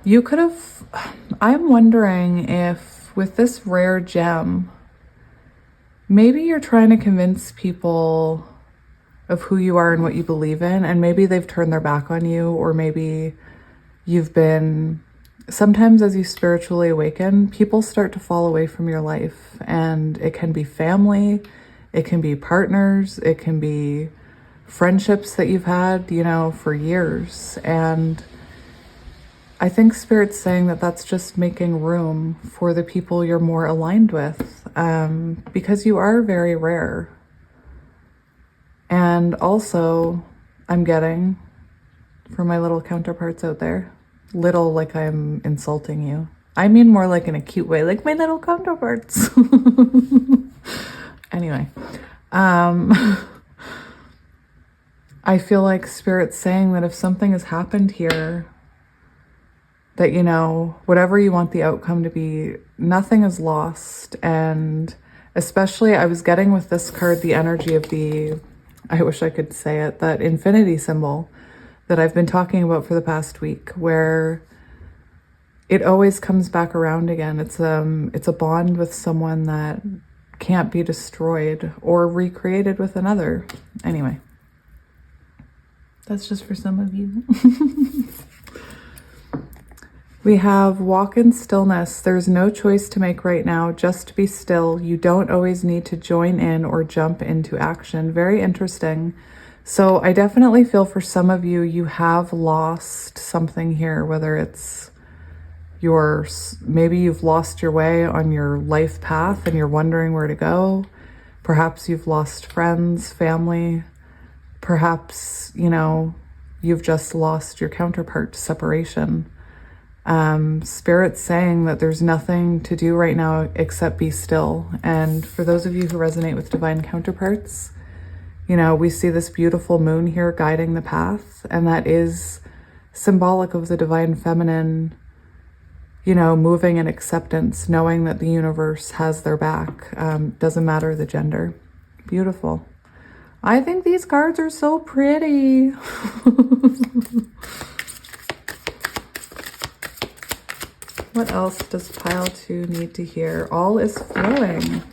you could have, I'm wondering if with this rare gem, maybe you're trying to convince people of who you are and what you believe in, and maybe they've turned their back on you, or maybe you've been, sometimes as you spiritually awaken, people start to fall away from your life, and it can be family, it can be partners, it can be friendships that you've had, you know, for years. And I think Spirit's saying that that's just making room for the people you're more aligned with, because you are very rare. And also, I'm getting, for my little counterparts out there, little like I'm insulting you. I mean more like in a cute way, like my little counterparts. Anyway, I feel like Spirit's saying that if something has happened here, that, you know, whatever you want the outcome to be, nothing is lost. And especially I was getting with this card the energy of the, I wish I could say it, that infinity symbol that I've been talking about for the past week, where it always comes back around again. It's a bond with someone that can't be destroyed or recreated with another. Anyway, that's just for some of you. We have walk in stillness. There's no choice to make right now, just be still. You don't always need to join in or jump into action. Very interesting. So I definitely feel for some of you, you have lost something here, whether it's maybe you've lost your way on your life path and you're wondering where to go. Perhaps you've lost friends, family. Perhaps, you know, you've just lost your counterpart to separation. Spirit's saying that there's nothing to do right now except be still. And for those of you who resonate with divine counterparts, you know, we see this beautiful moon here guiding the path, and that is symbolic of the divine feminine, you know, moving in acceptance, knowing that the universe has their back. Doesn't matter the gender. Beautiful. I think these cards are so pretty. What else does pile 2 need to hear? All is flowing.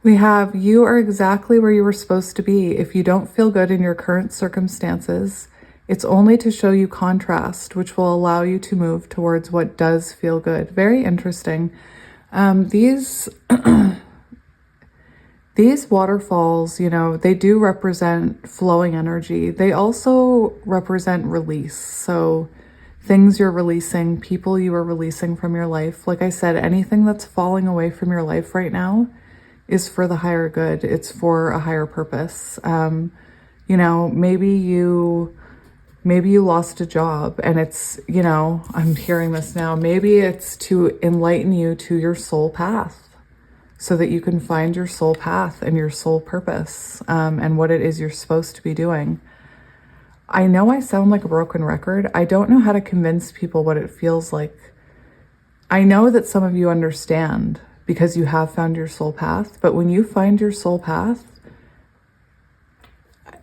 We have, you are exactly where you were supposed to be. If you don't feel good in your current circumstances, it's only to show you contrast, which will allow you to move towards what does feel good. Very interesting. These waterfalls, you know, they do represent flowing energy. They also represent release. So things you're releasing, people you are releasing from your life. Like I said, anything that's falling away from your life right now is for the higher good. It's for a higher purpose. You know, maybe you lost a job and it's, you know, I'm hearing this now. Maybe it's to enlighten you to your soul path so that you can find your soul path and your soul purpose, and what it is you're supposed to be doing. I know I sound like a broken record. I don't know how to convince people what it feels like. I know that some of you understand because you have found your soul path, but when you find your soul path,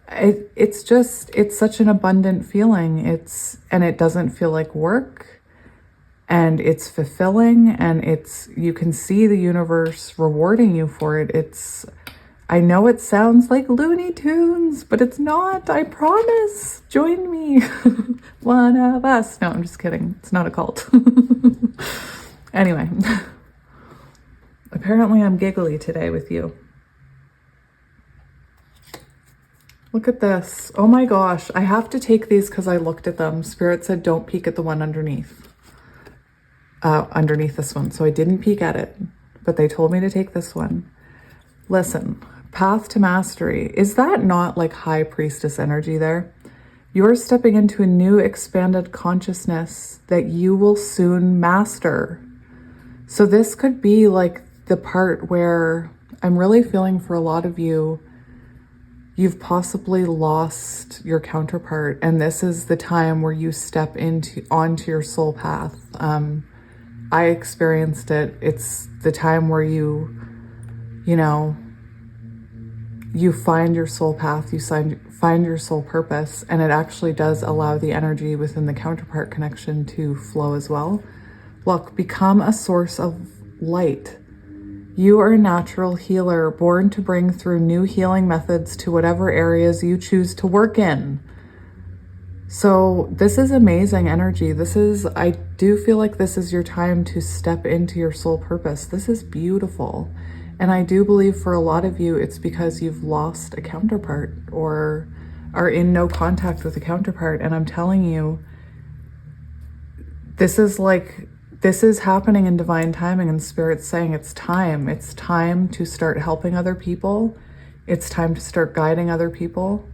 it's such an abundant feeling. And it doesn't feel like work, and it's fulfilling, and you can see the universe rewarding you for it. I know it sounds like Looney Tunes, but it's not, I promise. Join me. One of us. No, I'm just kidding. It's not a cult. Anyway, apparently I'm giggly today with you. Look at this. Oh my gosh. I have to take these because I looked at them. Spirit said, don't peek at the one underneath this one. So I didn't peek at it, but they told me to take this one. Listen, path to mastery. Is that not like high priestess energy there? You're stepping into a new expanded consciousness that you will soon master. So this could be like the part where I'm really feeling for a lot of you, you've possibly lost your counterpart, and this is the time where you step onto your soul path. I experienced it. It's the time where you find your soul path, you find your soul purpose, and it actually does allow the energy within the counterpart connection to flow as well. Look, become a source of light. You are a natural healer, born to bring through new healing methods to whatever areas you choose to work in. So this is amazing energy. I do feel like this is your time to step into your soul purpose. This is beautiful. And I do believe for a lot of you, it's because you've lost a counterpart or are in no contact with a counterpart. And I'm telling you, this is happening in divine timing, and Spirit's saying it's time. It's time to start helping other people. It's time to start guiding other people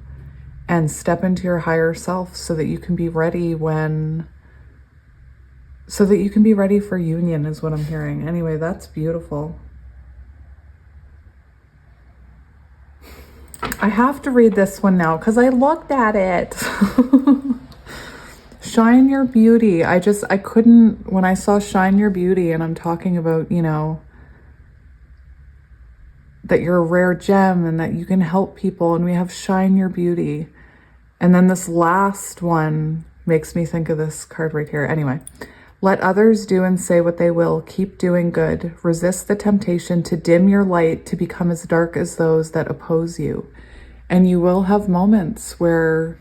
and step into your higher self so that you can be ready for union is what I'm hearing. Anyway, that's beautiful. I have to read this one now because I looked at it. Shine your beauty. I couldn't, when I saw shine your beauty, and I'm talking about, that you're a rare gem and that you can help people, and we have shine your beauty. And then this last one makes me think of this card right here. Anyway, let others do and say what they will. Keep doing good. Resist the temptation to dim your light to become as dark as those that oppose you. And you will have moments where,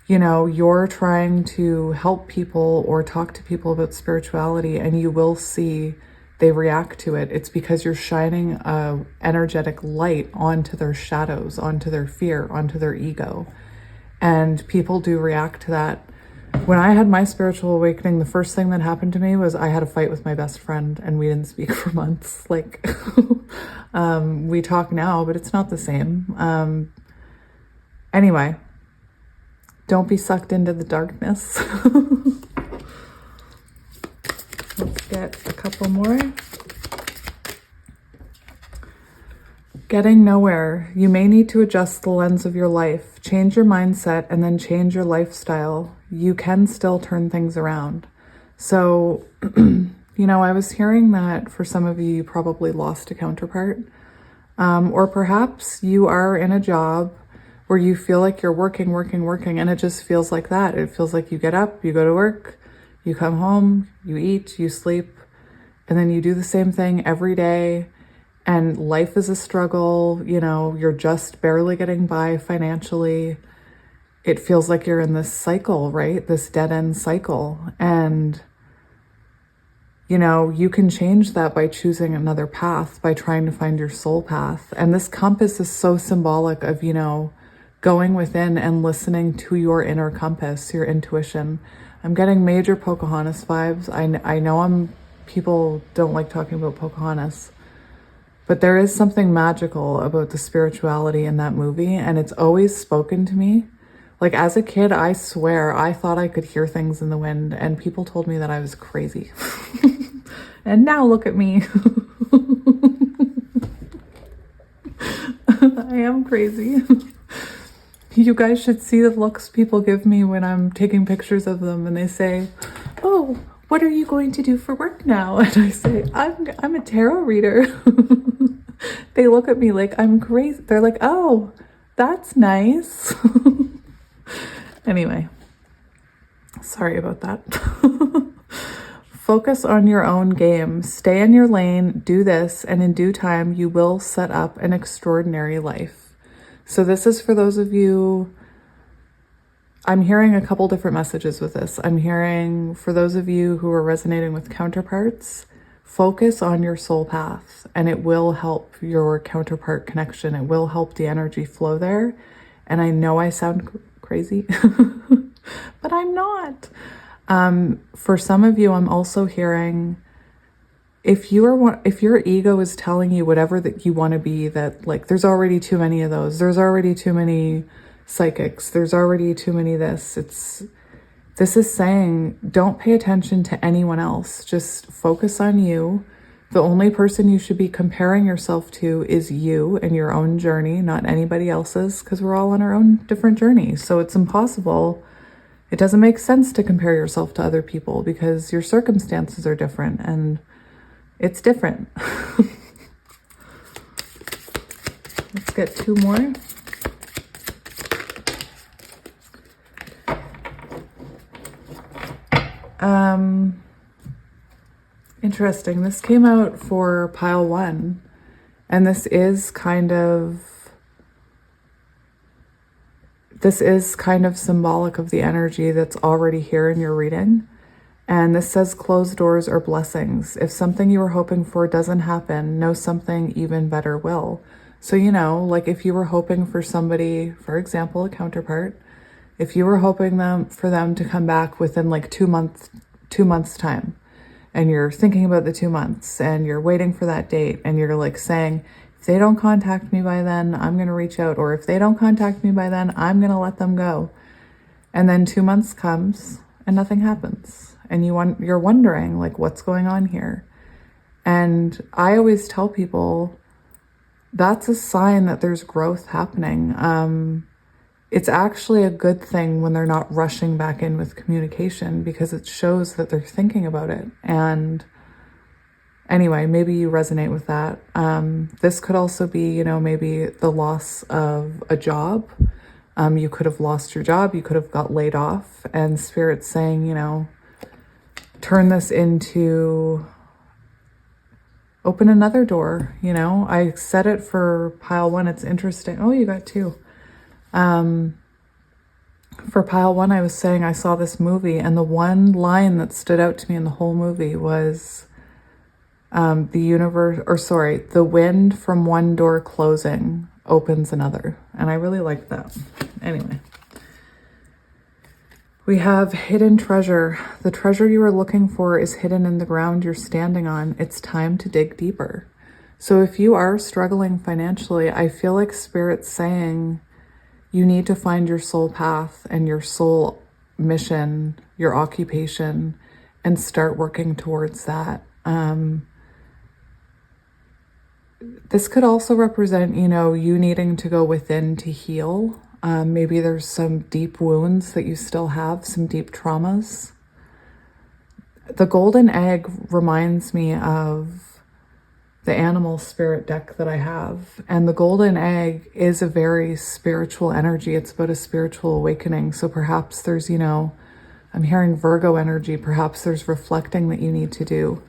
you're trying to help people or talk to people about spirituality, and you will see they react to it. It's because you're shining a energetic light onto their shadows, onto their fear, onto their ego. And people do react to that. When I had my spiritual awakening, the first thing that happened to me was I had a fight with my best friend, and we didn't speak for months. We talk now, but it's not the same. Anyway, don't be sucked into the darkness. Let's get a couple more. Getting nowhere. You may need to adjust the lens of your life, change your mindset, and then change your lifestyle. You can still turn things around. So, I was hearing that for some of you, you probably lost a counterpart. Or perhaps you are in a job where you feel like you're working, and it just feels like that. It feels like you get up, you go to work, you come home, you eat, you sleep, and then you do the same thing every day. And life is a struggle, you're just barely getting by financially. It feels like you're in this cycle, right? This dead end cycle. And, you can change that by choosing another path, by trying to find your soul path. And this compass is so symbolic of, going within and listening to your inner compass, your intuition. I'm getting major Pocahontas vibes. I know people don't like talking about Pocahontas, but there is something magical about the spirituality in that movie, and it's always spoken to me. Like as a kid, I swear, I thought I could hear things in the wind, and people told me that I was crazy. And now look at me. I am crazy. You guys should see the looks people give me when I'm taking pictures of them, and they say, "Oh, what are you going to do for work now?" And I say, I'm a tarot reader. They look at me like I'm crazy. They're like, "Oh, that's nice." Anyway, sorry about that. Focus on your own game. Stay in your lane, do this, and in due time, you will set up an extraordinary life. So this is for those of you, I'm hearing a couple different messages with this. I'm hearing for those of you who are resonating with counterparts, focus on your soul path, and it will help your counterpart connection. It will help the energy flow there. And I know I sound crazy, but I'm not. For some of you, I'm also hearing, if your ego is telling you whatever that you want to be, that there's already too many of those. There's already too many psychics. There's already too many this. This is saying, don't pay attention to anyone else. Just focus on you. The only person you should be comparing yourself to is you and your own journey, not anybody else's, because we're all on our own different journeys. So it's impossible. It doesn't make sense to compare yourself to other people because your circumstances are different and it's different. Let's get two more. Interesting. This came out for pile 1, and this is kind of symbolic of the energy that's already here in your reading. And this says closed doors are blessings. If something you were hoping for doesn't happen, know something even better will. So, you know, like if you were hoping for somebody, for example, a counterpart, if you were hoping for them to come back within like 2 months time, and you're thinking about the 2 months and you're waiting for that date and you're like saying, if they don't contact me by then, I'm going to reach out. Or if they don't contact me by then, I'm going to let them go. And then 2 months comes and nothing happens. And you're wondering like, what's going on here? And I always tell people that's a sign that there's growth happening. It's actually a good thing when they're not rushing back in with communication because it shows that they're thinking about it. And anyway, maybe you resonate with that. This could also be, you know, maybe the loss of a job. You could have lost your job. You could have got laid off. And Spirit's saying, you know, turn this into, open another door. You know, I said it for pile 1. It's interesting. Oh, you got 2. For pile 1, I was saying I saw this movie, and the one line that stood out to me in the whole movie was the wind from one door closing opens another. And I really liked that. Anyway, we have hidden treasure. The treasure you are looking for is hidden in the ground you're standing on. It's time to dig deeper. So if you are struggling financially, I feel like Spirit's saying you need to find your soul path and your soul mission, your occupation, and start working towards that. This could also represent, you know, you needing to go within to heal. Maybe there's some deep wounds that you still have, some deep traumas. The golden egg reminds me of the animal spirit deck that I have. And the golden egg is a very spiritual energy. It's about a spiritual awakening. So perhaps there's, you know, I'm hearing Virgo energy. Perhaps there's reflecting that you need to do.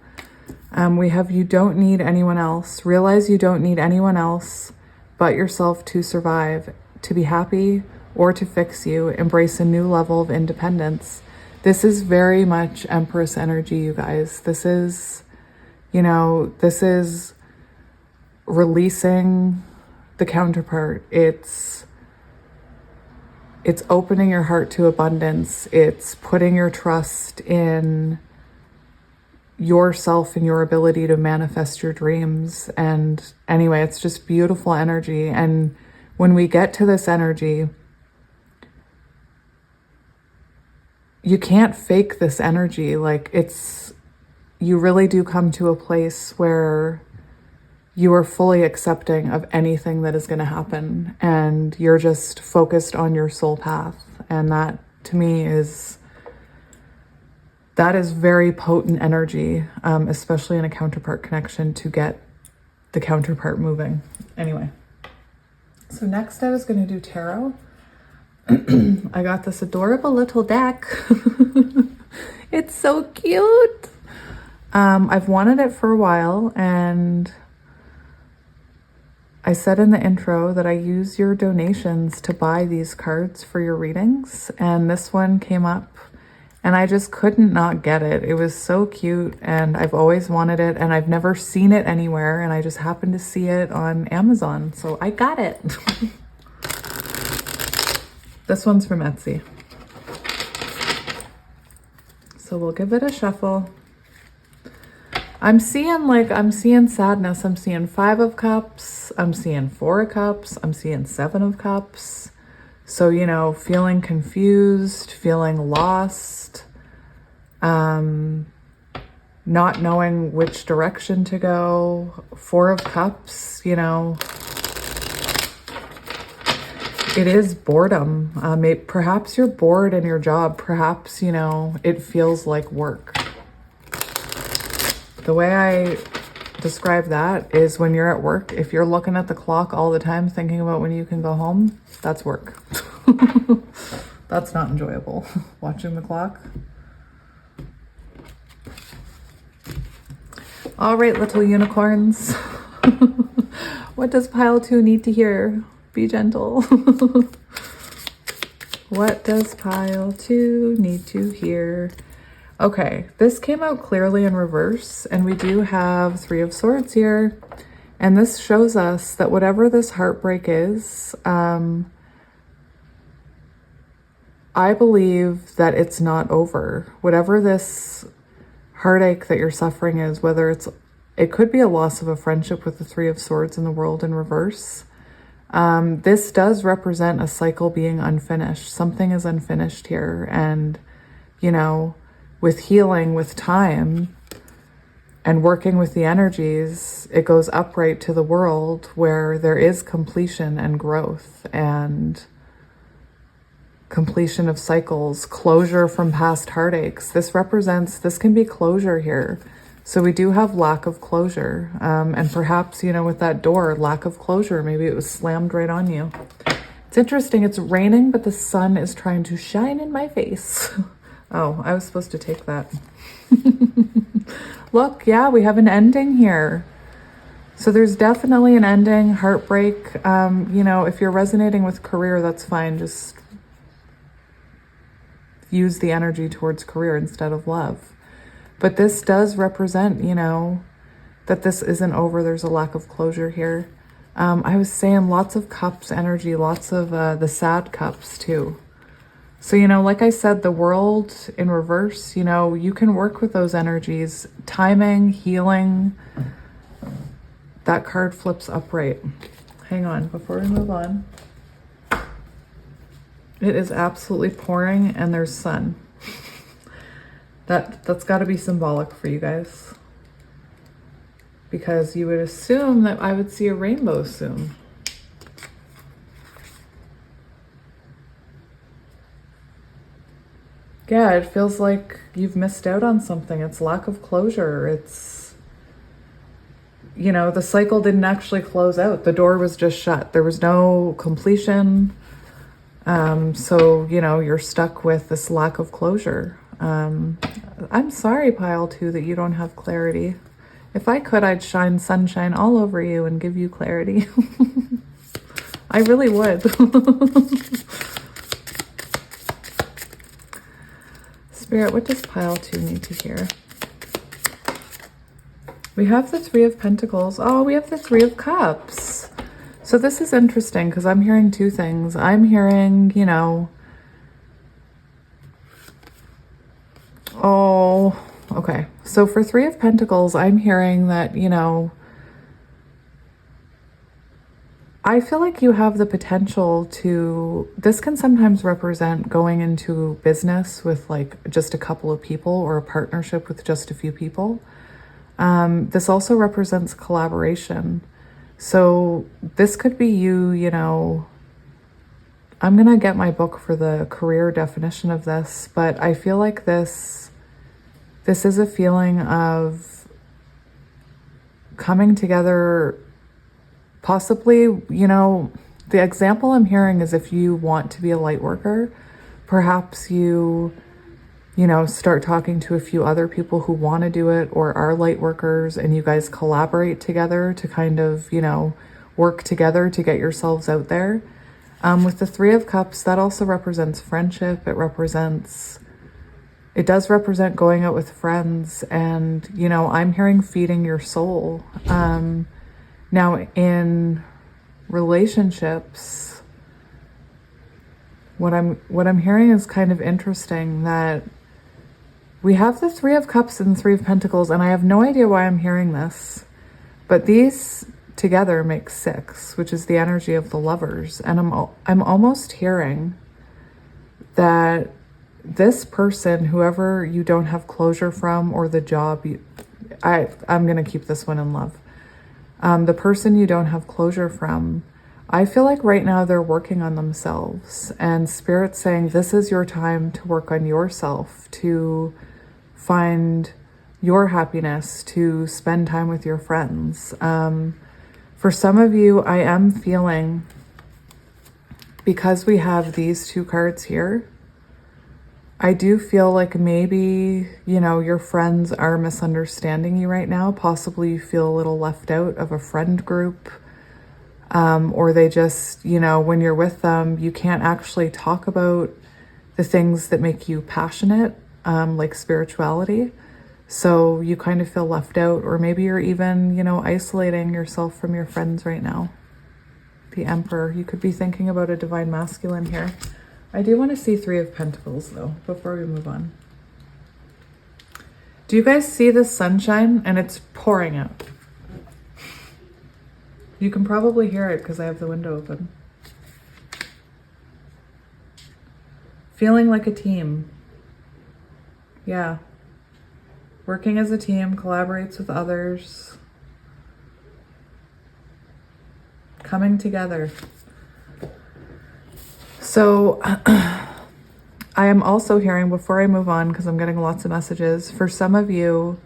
We have you don't need anyone else. Realize you don't need anyone else but yourself to survive, to be happy, or to fix you. Embrace a new level of independence. This is very much Empress energy, you guys. This is, you know, this is releasing the counterpart. It's opening your heart to abundance. It's putting your trust in yourself and your ability to manifest your dreams. And anyway, it's just beautiful energy. And when we get to this energy, you can't fake this energy. Like you really do come to a place where you are fully accepting of anything that is going to happen, and you're just focused on your soul path. And that, to me, is very potent energy, especially in a counterpart connection, to get the counterpart moving. Anyway, so next I was going to do tarot. I got this adorable little deck. It's so cute. I've wanted it for a while, and I said in the intro that I use your donations to buy these cards for your readings, and this one came up and I just couldn't not get it. It was so cute, and I've always wanted it, and I've never seen it anywhere, and I just happened to see it on Amazon, so I got it. This one's from Etsy. So we'll give it a shuffle. I'm seeing sadness. I'm seeing 5 of Cups. I'm seeing 4 of Cups. I'm seeing 7 of Cups. So, you know, feeling confused, feeling lost, not knowing which direction to go. Four of Cups, you know, it is boredom. Perhaps you're bored in your job. Perhaps, you know, it feels like work. The way I describe that is when you're at work, if you're looking at the clock all the time thinking about when you can go home, that's work. That's not enjoyable. Watching the clock. All right, little unicorns. What does pile 2 need to hear? Be gentle. What does pile 2 need to hear? Okay, this came out clearly in reverse, and we do have 3 of Swords here. And this shows us that whatever this heartbreak is, I believe that it's not over. Whatever this heartache that you're suffering is, whether it could be a loss of a friendship with the 3 of Swords in the World in reverse. This does represent a cycle being unfinished. Something is unfinished here. And, you know, with healing, with time, and working with the energies, it goes upright to the world where there is completion and growth and completion of cycles, closure from past heartaches. This can be closure here. So we do have lack of closure. And perhaps, you know, with that door, lack of closure, maybe it was slammed right on you. It's interesting. It's raining, but the sun is trying to shine in my face. Oh, I was supposed to take that. Look, yeah, we have an ending here. So there's definitely an ending, heartbreak. You know, if you're resonating with career, that's fine. Just use the energy towards career instead of love. But this does represent, you know, that this isn't over. There's a lack of closure here. I was saying lots of cups energy, lots of the sad cups too. So, you know, like I said, the world in reverse, you know, you can work with those energies, timing, healing. That card flips upright. Hang on, before we move on. It is absolutely pouring and there's sun. That's got to be symbolic for you guys. Because you would assume that I would see a rainbow soon. Yeah, it feels like you've missed out on something. It's lack of closure. It's, you know, the cycle didn't actually close out. The door was just shut. There was no completion. So, you know, you're stuck with this lack of closure. I'm sorry, pile 2, that you don't have clarity. If I could, I'd shine sunshine all over you and give you clarity. I really would. Spirit, what does pile 2 need to hear? We have the 3 of Pentacles. Oh, we have the 3 of Cups. So this is interesting because I'm hearing 2 things. I'm hearing, you know, oh, okay. So for 3 of Pentacles, I'm hearing that, you know, I feel like you have the potential to, this can sometimes represent going into business with like just a couple of people or a partnership with just a few people. This also represents collaboration. So this could be you, you know, I'm going to get my book for the career definition of this, but I feel like this is a feeling of coming together, possibly, you know, the example I'm hearing is if you want to be a light worker, perhaps you know, start talking to a few other people who want to do it or are light workers, and you guys collaborate together to kind of, you know, work together to get yourselves out there. With the 3 of Cups, that also represents friendship. It does represent going out with friends, and, you know, I'm hearing feeding your soul. Now in relationships, what I'm hearing is kind of interesting, that we have the 3 of Cups and the 3 of Pentacles, and I have no idea why I'm hearing this, but these together make 6, which is the energy of the Lovers. And I'm almost hearing that this person, whoever you don't have closure from, or the job, I'm going to keep this one in love. The person you don't have closure from, I feel like right now they're working on themselves, and Spirit's saying this is your time to work on yourself, to find your happiness, to spend time with your friends. For some of you, I am feeling, because we have these two cards here, I do feel like maybe, you know, your friends are misunderstanding you right now. Possibly you feel a little left out of a friend group, or they just, you know, when you're with them, you can't actually talk about the things that make you passionate, like spirituality. So you kind of feel left out, or maybe you're even, you know, isolating yourself from your friends right now. The Emperor, you could be thinking about a divine masculine here. I do want to see Three of Pentacles though, before we move on. Do you guys see the sunshine? And it's pouring out. You can probably hear it because I have the window open. Feeling like a team. Yeah. Working as a team, collaborates with others. Coming together. So I am also hearing, before I move on, because I'm getting lots of messages, for some of you,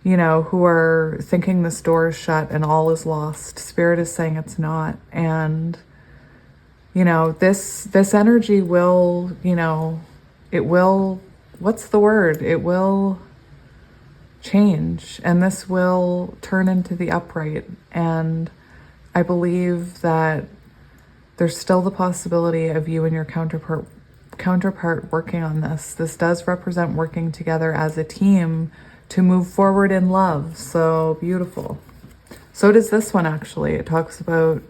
you know, who are thinking this door is shut and all is lost, Spirit is saying it's not. And, you know, this energy will, you know, it will, what's the word? It will change, and this will turn into the upright. And I believe that there's still the possibility of you and your counterpart working on this. This does represent working together as a team to move forward in love. So beautiful. So does this one, actually. It talks about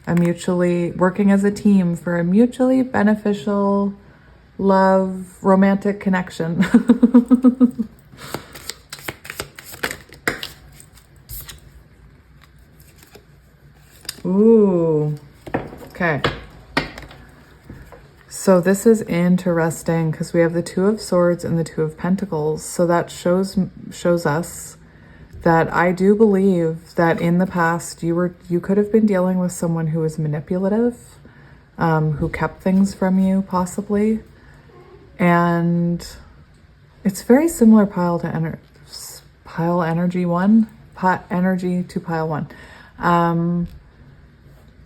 a mutually working as a team for a mutually beneficial love, romantic connection. Ooh. Okay. So this is interesting because we have the Two of Swords and the Two of Pentacles. So that shows us that I do believe that in the past you could have been dealing with someone who was manipulative, who kept things from you possibly. And it's very similar energy to pile one.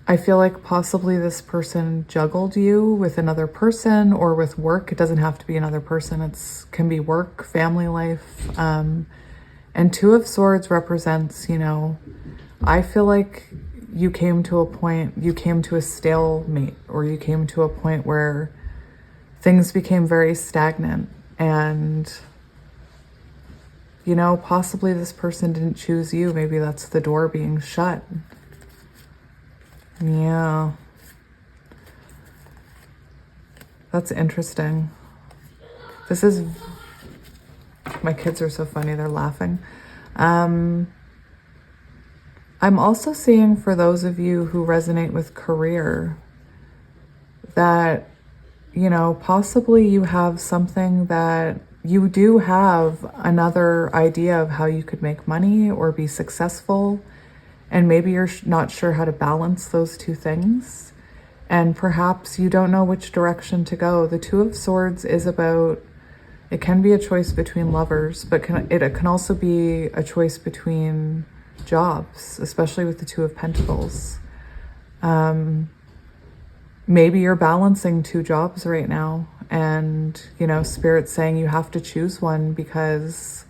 I feel like possibly this person juggled you with another person or with work. It doesn't have to be another person. It can be work, family life. And Two of Swords represents, you know, I feel like you came to a stalemate, or you came to a point where things became very stagnant. And, you know, possibly this person didn't choose you. Maybe that's the door being shut. Yeah. That's interesting. This is, my kids are so funny, they're laughing. I'm also seeing, for those of you who resonate with career, that, you know, possibly you have something that you do have another idea of how you could make money or be successful. And maybe you're not sure how to balance those two things. And perhaps you don't know which direction to go. The Two of Swords is about, it can be a choice between lovers, but it can also be a choice between jobs, especially with the Two of Pentacles. Maybe you're balancing two jobs right now, and, you know, Spirit's saying you have to choose one because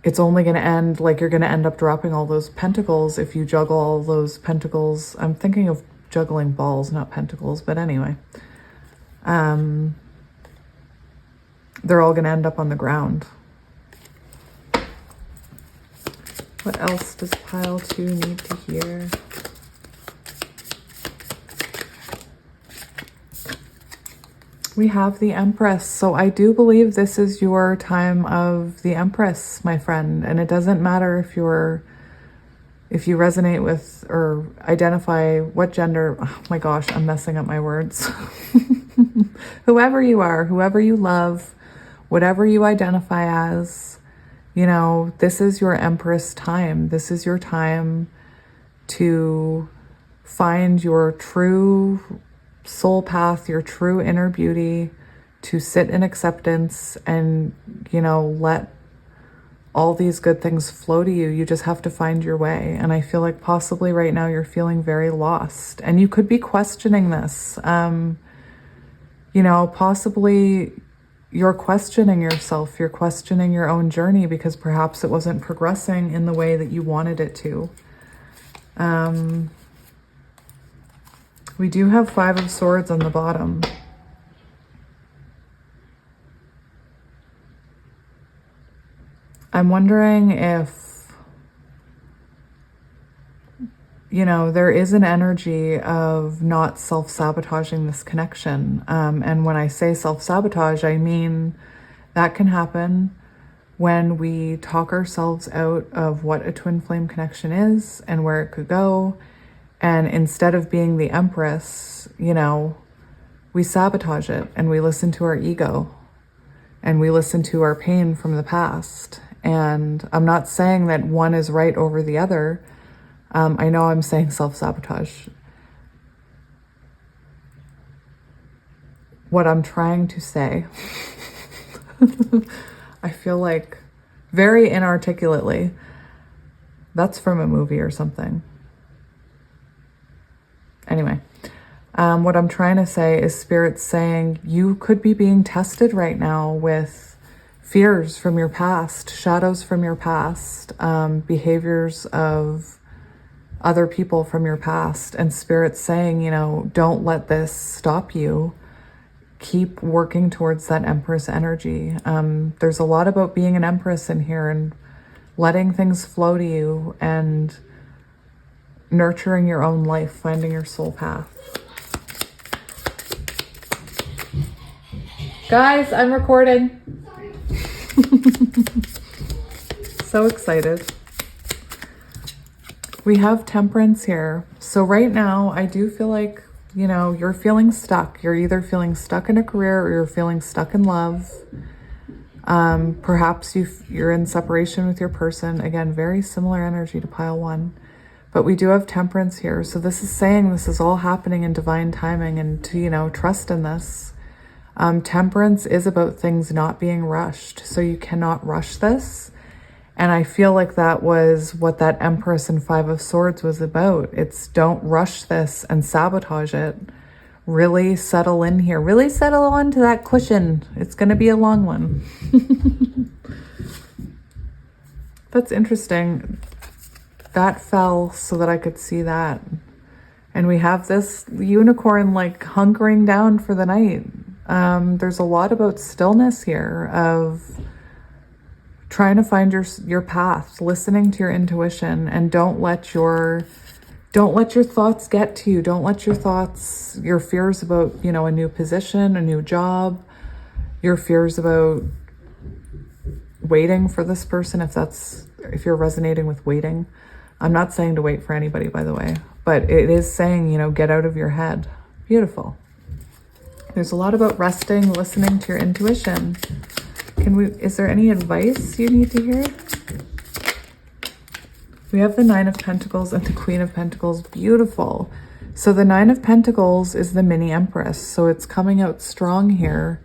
it's only going to end, like, you're going to end up dropping all those pentacles if you juggle all those pentacles. I'm thinking of juggling balls, not pentacles, but anyway. They're all going to end up on the ground. What else does pile 2 need to hear? We have the Empress. So I do believe this is your time of the Empress, my friend. And it doesn't matter if you resonate with or identify what gender. Oh my gosh, I'm messing up my words. Whoever you are, whoever you love, whatever you identify as, you know, this is your Empress time. This is your time to find your true soul path, your true inner beauty, to sit in acceptance and, you know, let all these good things flow to you. You just have to find your way. And I feel like possibly right now you're feeling very lost and you could be questioning this. You know, possibly you're questioning yourself, you're questioning your own journey because perhaps it wasn't progressing in the way that you wanted it to. We do have 5 of Swords on the bottom. I'm wondering if, you know, there is an energy of not self-sabotaging this connection. And when I say self-sabotage, I mean that can happen when we talk ourselves out of what a twin flame connection is and where it could go. And instead of being the Empress, you know, we sabotage it and we listen to our ego and we listen to our pain from the past. And I'm not saying that one is right over the other. I know I'm saying self-sabotage. What I'm trying to say, I feel like very inarticulately, that's from a movie or something. Anyway, what I'm trying to say is Spirit's saying you could be being tested right now with fears from your past, shadows from your past, behaviors of other people from your past. And Spirit's saying, you know, don't let this stop you. Keep working towards that Empress energy. There's a lot about being an Empress in here and letting things flow to you and nurturing your own life, finding your soul path. Guys, I'm recording. So excited. We have Temperance here. So right now, I do feel like, you know, you're feeling stuck. You're either feeling stuck in a career or you're feeling stuck in love. Perhaps you're in separation with your person. Again, very similar energy to pile 1. But we do have Temperance here. So this is saying this is all happening in divine timing and to, you know, trust in this. Temperance is about things not being rushed. So you cannot rush this. And I feel like that was what that Empress and 5 of Swords was about. It's don't rush this and sabotage it. Really settle in here. Really settle onto that cushion. It's going to be a long one. That's interesting. That fell so that I could see that. And we have this unicorn like hunkering down for the night. There's a lot about stillness here of trying to find your path, listening to your intuition, and don't let your thoughts get to you. Don't let your fears about, you know, a new position, a new job, your fears about waiting for this person, if you're resonating with waiting. I'm not saying to wait for anybody, by the way, but it is saying, you know, get out of your head. Beautiful. There's a lot about resting, listening to your intuition. Is there any advice you need to hear? We have the 9 of Pentacles and the Queen of Pentacles. Beautiful. So the 9 of Pentacles is the mini Empress. So it's coming out strong here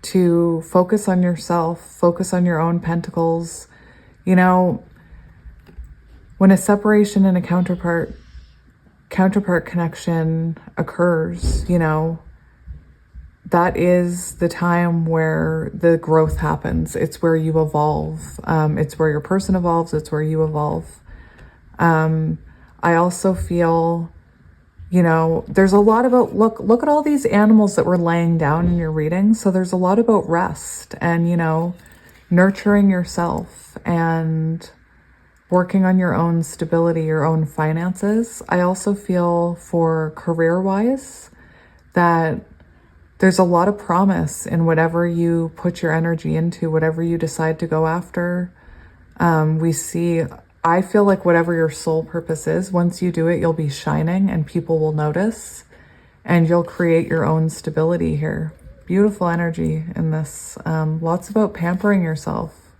to focus on yourself, focus on your own pentacles. You know, when a separation and a counterpart connection occurs, you know, that is the time where the growth happens. It's where you evolve. It's where your person evolves. It's where you evolve. I also feel, you know, there's a lot about, look at all these animals that were laying down in your reading. So there's a lot about rest and, you know, nurturing yourself and working on your own stability, your own finances. I also feel for career-wise that there's a lot of promise in whatever you put your energy into, whatever you decide to go after. I feel like whatever your soul purpose is, once you do it, you'll be shining and people will notice. and you'll create your own stability here. Beautiful energy in this. Lots about pampering yourself.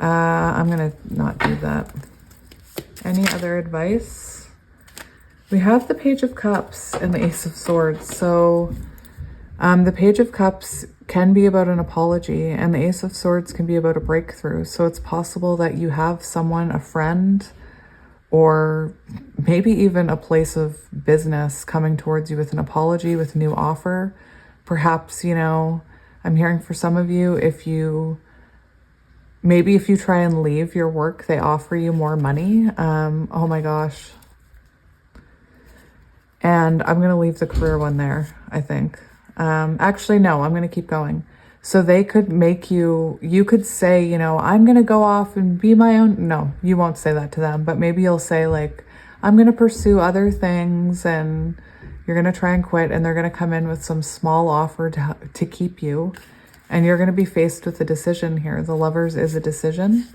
I'm gonna not do that. Any other advice? We have the Page of Cups and the Ace of Swords. So the Page of Cups can be about an apology, and the Ace of Swords can be about a breakthrough. So it's possible that you have someone, a friend, or maybe even a place of business coming towards you with an apology, with a new offer. Perhaps, you know, I'm hearing for some of you, maybe if you try and leave your work, they offer you more money. Oh my gosh. And I'm going to leave the career one there, I think. Actually, no, I'm going to keep going. So they could make you could say, you know, I'm going to go off and be my own. No, you won't say that to them, but maybe you'll say like, I'm going to pursue other things, and you're going to try and quit, and they're going to come in with some small offer to keep you. And you're going to be faced with a decision here. The Lovers is a decision.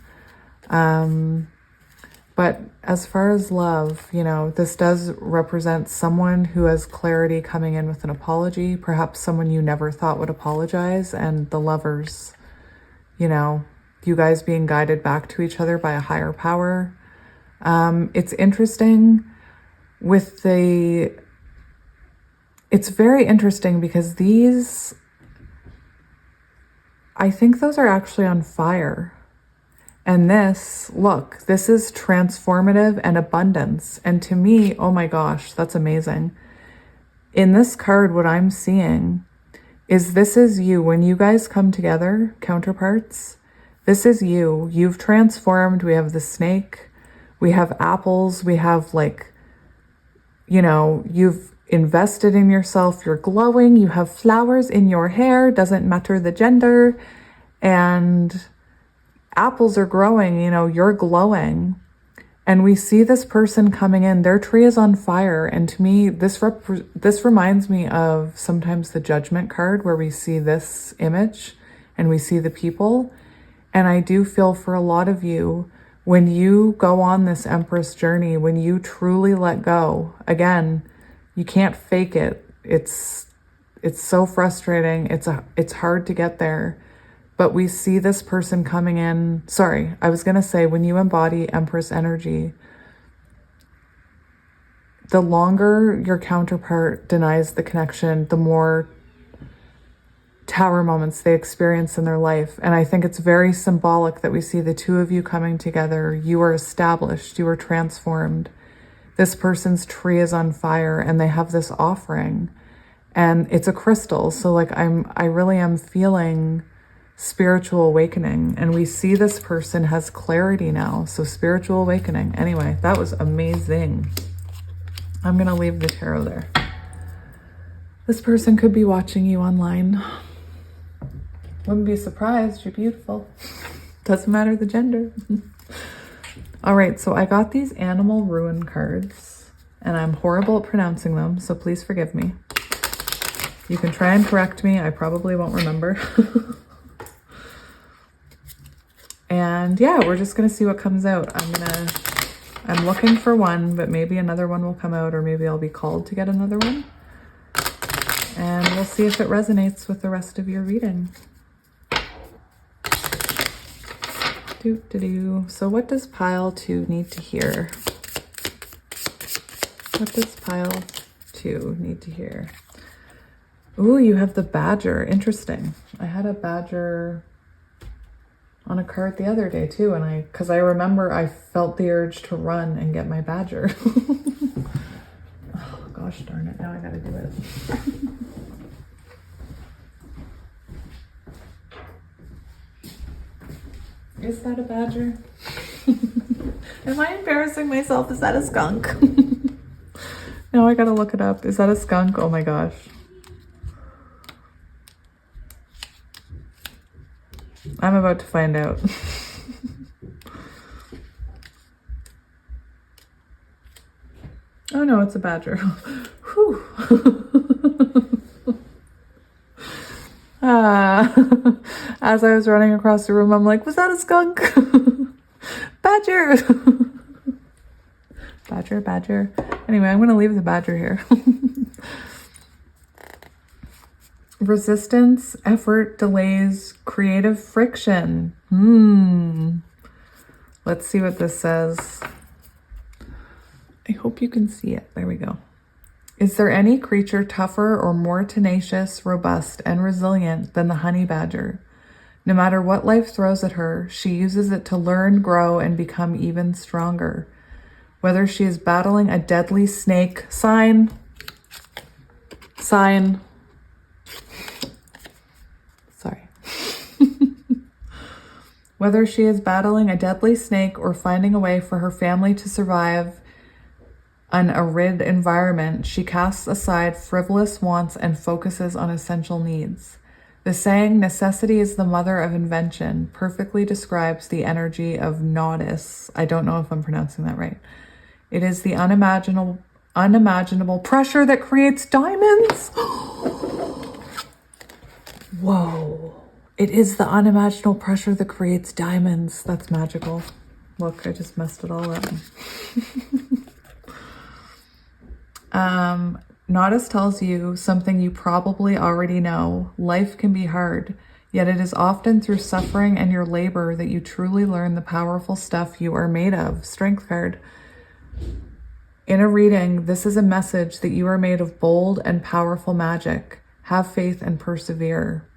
But as far as love, you know, this does represent someone who has clarity coming in with an apology, perhaps someone you never thought would apologize, and the Lovers, you know, you guys being guided back to each other by a higher power. It's interesting with it's very interesting because these, I think those are actually on fire. And this, look, this is transformative and abundance. And to me, oh my gosh, that's amazing. In this card, what I'm seeing is this is you. When you guys come together, counterparts, this is you. You've transformed. We have the snake. We have apples. We have like, you know, you've invested in yourself. You're glowing. You have flowers in your hair. Doesn't matter the gender. And apples are growing, you know, you're glowing. And we see this person coming in, their tree is on fire. And to me, this reminds me of sometimes the Judgment card, where we see this image and we see the people. And I do feel for a lot of you, when you go on this Empress journey, when you truly let go, again, you can't fake it. It's so frustrating. It's hard to get there. But we see this person coming in. Sorry, I was going to say, when you embody Empress energy, the longer your counterpart denies the connection, the more tower moments they experience in their life. And I think it's very symbolic that we see the two of you coming together. You are established. You are transformed. This person's tree is on fire, and they have this offering. And it's a crystal. So like I really am feeling spiritual awakening, and we see this person has clarity now. So spiritual awakening. Anyway, that was amazing. I'm gonna leave the tarot there. This person could be watching you online. Wouldn't be surprised. You're beautiful. Doesn't matter the gender. All right, so I got these animal ruin cards, and I'm horrible at pronouncing them, so please forgive me. You can try and correct me. I probably won't remember. And yeah, we're just going to see what comes out. I'm looking for one, but maybe another one will come out, or maybe I'll be called to get another one. And we'll see if it resonates with the rest of your reading. So what does pile 2 need to hear? What does pile 2 need to hear? Ooh, you have the badger. Interesting. I had a badger on a card the other day too, and because I remember I felt the urge to run and get my badger. Oh gosh darn it, now I gotta do it. Is that a badger? Am I embarrassing myself? Is that a skunk? Now I gotta look it up. Is that a skunk? Oh my gosh. I'm about to find out. Oh no, it's a badger. Whew. As I was running across the room, I'm like, was that a skunk? Badger. Badger. Anyway, I'm going to leave the badger here. Resistance, effort, delays, creative friction. Let's see what this says. I hope you can see it. There we go. Is there any creature tougher or more tenacious, robust, and resilient than the honey badger? No matter what life throws at her, she uses it to learn, grow, and become even stronger. Whether she is battling a deadly snake, sign. Sorry. Whether she is battling a deadly snake or finding a way for her family to survive an arid environment, she casts aside frivolous wants and focuses on essential needs. The saying, necessity is the mother of invention, perfectly describes the energy of Taurus. I don't know if I'm pronouncing that right. It is the unimaginable pressure that creates diamonds. Whoa. It is the unimaginable pressure that creates diamonds. That's magical. Look, I just messed it all up. Taurus tells you something you probably already know. Life can be hard, yet it is often through suffering and your labor that you truly learn the powerful stuff you are made of. Strength card. In a reading, this is a message that you are made of bold and powerful magic. Have faith and persevere.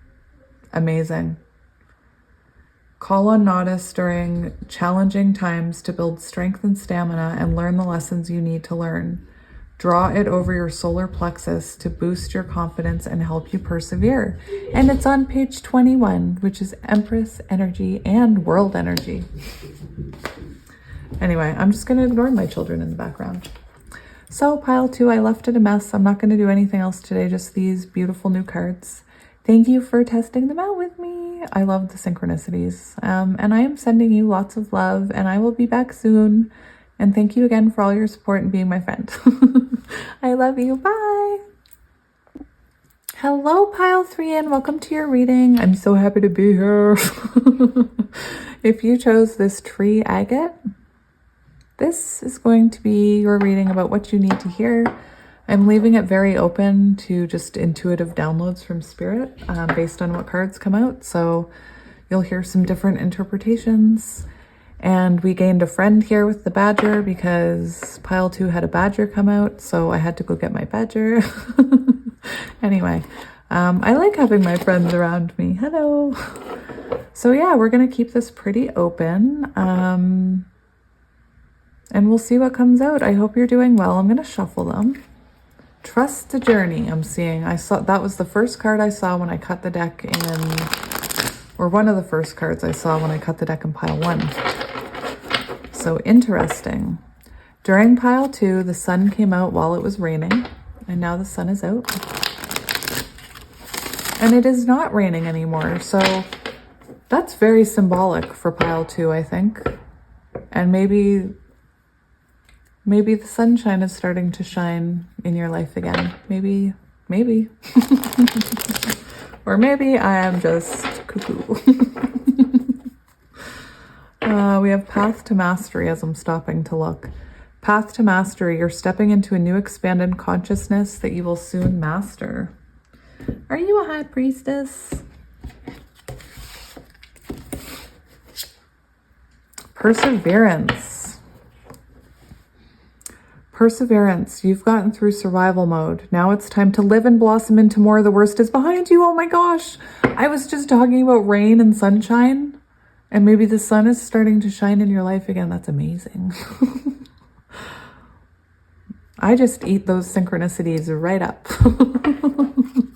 Amazing. Call on Taurus during challenging times to build strength and stamina and learn the lessons you need to learn. Draw it over your solar plexus to boost your confidence and help you persevere. And it's on page 21, which is Empress energy and world energy. Anyway, I'm just going to ignore my children in the background. So pile 2, I left it a mess. I'm not going to do anything else today, just these beautiful new cards. Thank you for testing them out with me. I love the synchronicities. And I am sending you lots of love, and I will be back soon. And thank you again for all your support and being my friend. I love you. Bye. Hello, pile 3, and welcome to your reading. I'm so happy to be here. If you chose this tree agate, this is going to be your reading about what you need to hear. I'm leaving it very open to just intuitive downloads from spirit based on what cards come out. So you'll hear some different interpretations. And we gained a friend here with the badger because pile 2 had a badger come out. So I had to go get my badger. Anyway, I like having my friends around me. Hello. So yeah, we're going to keep this pretty open. And we'll see what comes out. I hope you're doing well. I'm going to shuffle them. Trust the journey, I'm seeing. I saw that was the first card I saw when I cut the deck in, or one of the first cards I saw when I cut the deck in pile 1. So interesting. During pile 2, the sun came out while it was raining, and now the sun is out. And it is not raining anymore, so that's very symbolic for pile 2, I think. And maybe the sunshine is starting to shine in your life again. Maybe. Or maybe I am just cuckoo. We have Path to Mastery as I'm stopping to look. Path to Mastery, you're stepping into a new expanded consciousness that you will soon master. Are you a high priestess? Perseverance. Perseverance. You've gotten through survival mode. Now it's time to live and blossom into more. The worst is behind you. Oh my gosh. I was just talking about rain and sunshine. And maybe the sun is starting to shine in your life again. That's amazing. I just eat those synchronicities right up.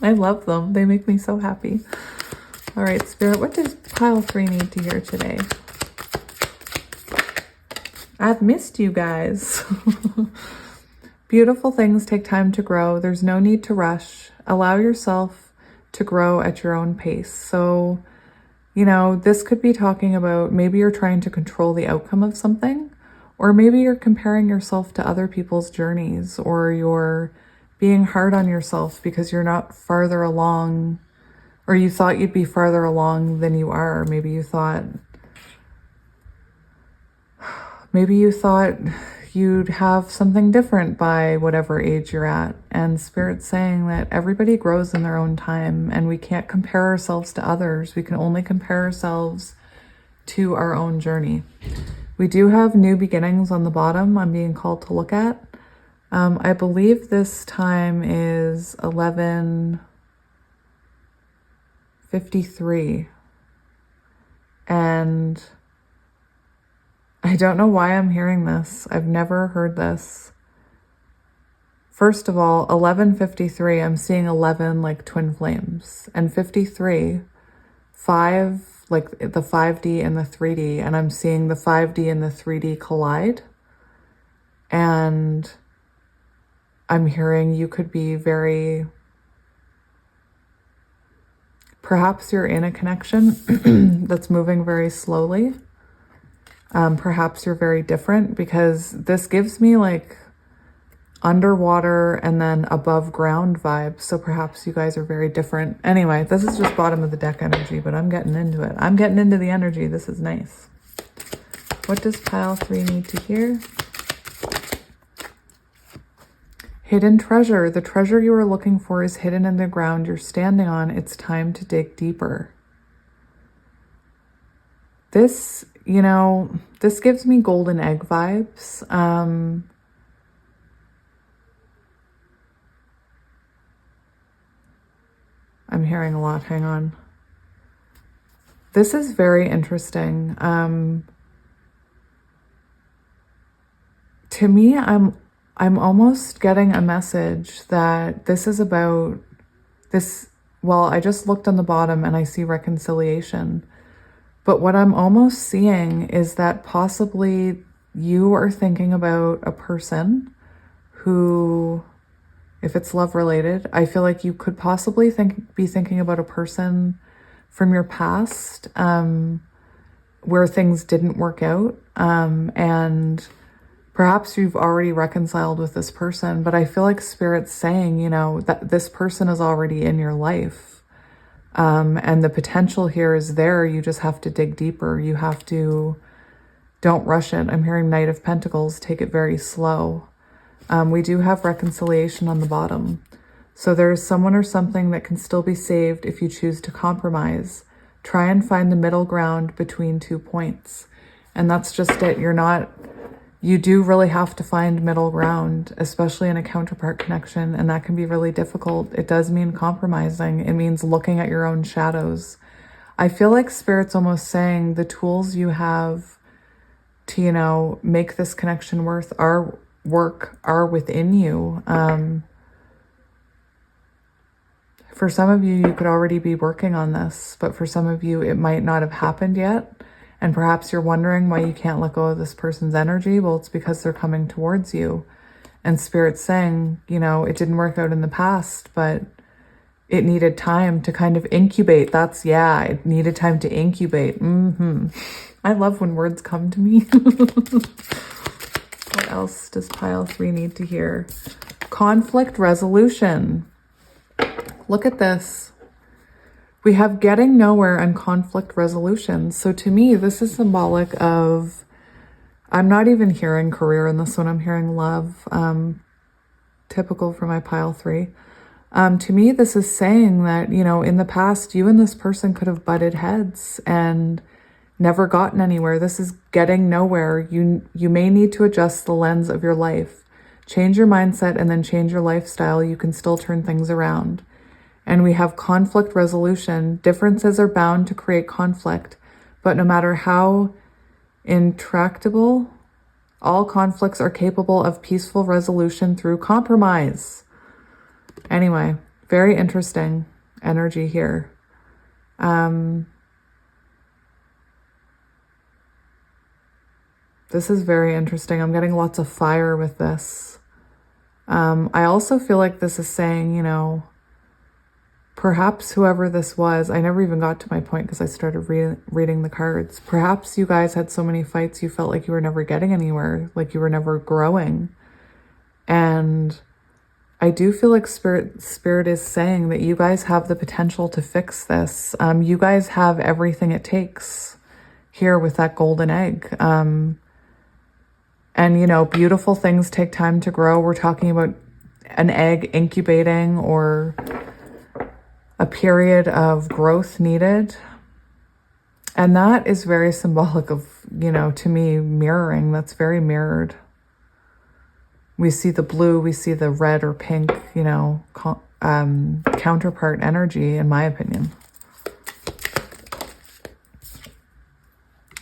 I love them. They make me so happy. All right, Spirit, what does pile 3 need to hear today? I've missed you guys. Beautiful things take time to grow. There's no need to rush. Allow yourself to grow at your own pace. So, you know, this could be talking about maybe you're trying to control the outcome of something, or maybe you're comparing yourself to other people's journeys, or you're being hard on yourself because you're not farther along, or you thought you'd be farther along than you are. Maybe you thought you'd have something different by whatever age you're at. And Spirit's saying that everybody grows in their own time and we can't compare ourselves to others. We can only compare ourselves to our own journey. We do have new beginnings on the bottom I'm being called to look at. I believe this time is 11:53. And I don't know why I'm hearing this. I've never heard this. First of all, 11:53, I'm seeing 11 like twin flames. And 53, 5, like the 5D and the 3D. And I'm seeing the 5D and the 3D collide. And I'm hearing you could be very... Perhaps you're in a connection that's moving very slowly. Perhaps you're very different, because this gives me like underwater and then above ground vibes. So perhaps you guys are very different. Anyway, this is just bottom of the deck energy, but I'm getting into it. I'm getting into the energy. This is nice. What does pile 3 need to hear? Hidden treasure. The treasure you are looking for is hidden in the ground you're standing on. It's time to dig deeper. This, you know, this gives me golden egg vibes. I'm hearing a lot. Hang on. This is very interesting. To me, I'm almost getting a message that this is about this. Well, I just looked on the bottom and I see reconciliation. But what I'm almost seeing is that possibly you are thinking about a person who, if it's love related, I feel like you could possibly be thinking about a person from your past where things didn't work out. And perhaps you've already reconciled with this person, but I feel like Spirit's saying, you know, that this person is already in your life. And the potential here is there. You just have to dig deeper. You have to, don't rush it. I'm hearing Knight of Pentacles. Take it very slow. We do have reconciliation on the bottom. So there's someone or something that can still be saved if you choose to compromise. Try and find the middle ground between 2 points. And that's just it. You do really have to find middle ground, especially in a counterpart connection, and that can be really difficult. It does mean compromising. It means looking at your own shadows. I feel like Spirit's almost saying the tools you have to, you know, make this connection work are within you. For some of you, you could already be working on this, but for some of you, it might not have happened yet. And perhaps you're wondering why you can't let go of this person's energy. Well, it's because they're coming towards you. And Spirit's saying, you know, it didn't work out in the past, but it needed time to kind of incubate. It needed time to incubate. I love when words come to me. What else does pile 3 need to hear? Conflict resolution. Look at this. We have getting nowhere and conflict resolution. So to me, this is symbolic of, I'm not even hearing career in this one. I'm hearing love, typical for my pile 3. To me, this is saying that, you know, in the past, you and this person could have butted heads and never gotten anywhere. This is getting nowhere. You may need to adjust the lens of your life. Change your mindset and then change your lifestyle. You can still turn things around. And we have conflict resolution. Differences are bound to create conflict, but no matter how intractable, all conflicts are capable of peaceful resolution through compromise. Anyway, very interesting energy here. This is very interesting. I'm getting lots of fire with this. I also feel like this is saying, you know, perhaps whoever this was, I never even got to my point because I started reading the cards. Perhaps you guys had so many fights you felt like you were never getting anywhere, like you were never growing. And I do feel like Spirit is saying that you guys have the potential to fix this. You guys have everything it takes here with that golden egg. And, you know, beautiful things take time to grow. We're talking about an egg incubating or a period of growth needed. And that is very symbolic of, you know, to me, mirroring. That's very mirrored. We see the blue, we see the red or pink, you know, counterpart energy, in my opinion.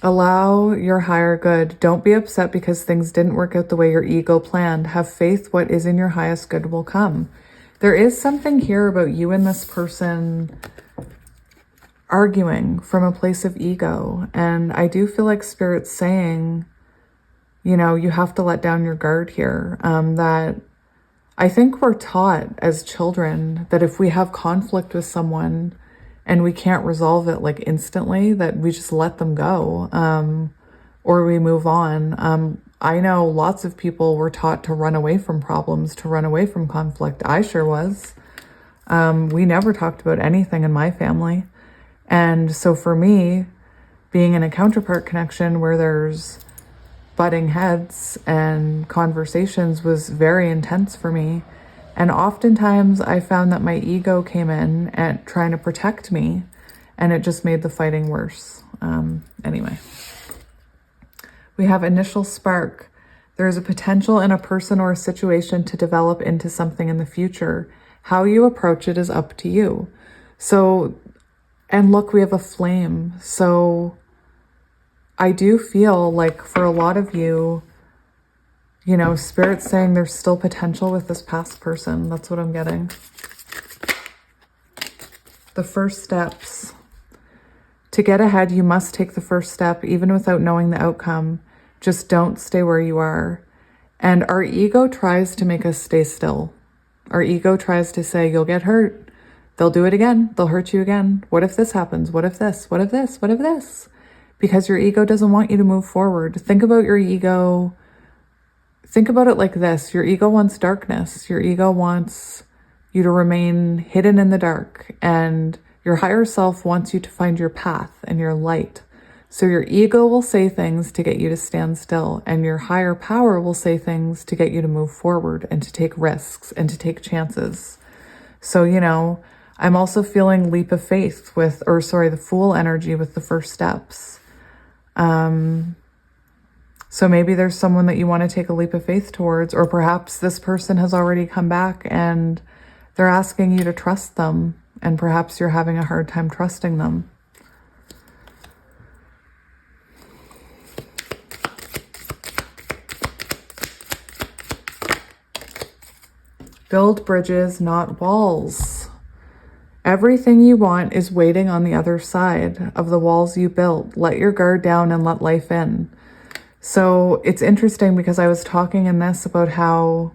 Allow your higher good. Don't be upset because things didn't work out the way your ego planned. Have faith what is in your highest good will come. There is something here about you and this person arguing from a place of ego. And I do feel like Spirit's saying, you know, you have to let down your guard here. That I think we're taught as children that if we have conflict with someone and we can't resolve it like instantly, that we just let them go, or we move on. I know lots of people were taught to run away from problems, to run away from conflict. I sure was. We never talked about anything in my family. And so for me, being in a counterpart connection where there's butting heads and conversations was very intense for me. And oftentimes I found that my ego came in and trying to protect me, and it just made the fighting worse. Anyway, we have initial spark. There is a potential in a person or a situation to develop into something in the future. How you approach it is up to you. So, and look, we have a flame. So I do feel like for a lot of you, you know, Spirit's saying there's still potential with this past person. That's what I'm getting. The first steps. To get ahead, you must take the first step, even without knowing the outcome. Just don't stay where you are. And our ego tries to make us stay still. Our ego tries to say, you'll get hurt. They'll do it again. They'll hurt you again. What if this happens? What if this? What if this? What if this? Because your ego doesn't want you to move forward. Think about your ego. Think about it like this. Your ego wants darkness. Your ego wants you to remain hidden in the dark. And your higher self wants you to find your path and your light. So your ego will say things to get you to stand still. And your higher power will say things to get you to move forward and to take risks and to take chances. So, you know, I'm also feeling leap of faith with, the Fool energy with the first steps. So maybe there's someone that you want to take a leap of faith towards, or perhaps this person has already come back and they're asking you to trust them, and perhaps you're having a hard time trusting them. Build bridges, not walls. Everything you want is waiting on the other side of the walls you built. Let your guard down and let life in. So it's interesting because I was talking in this about how,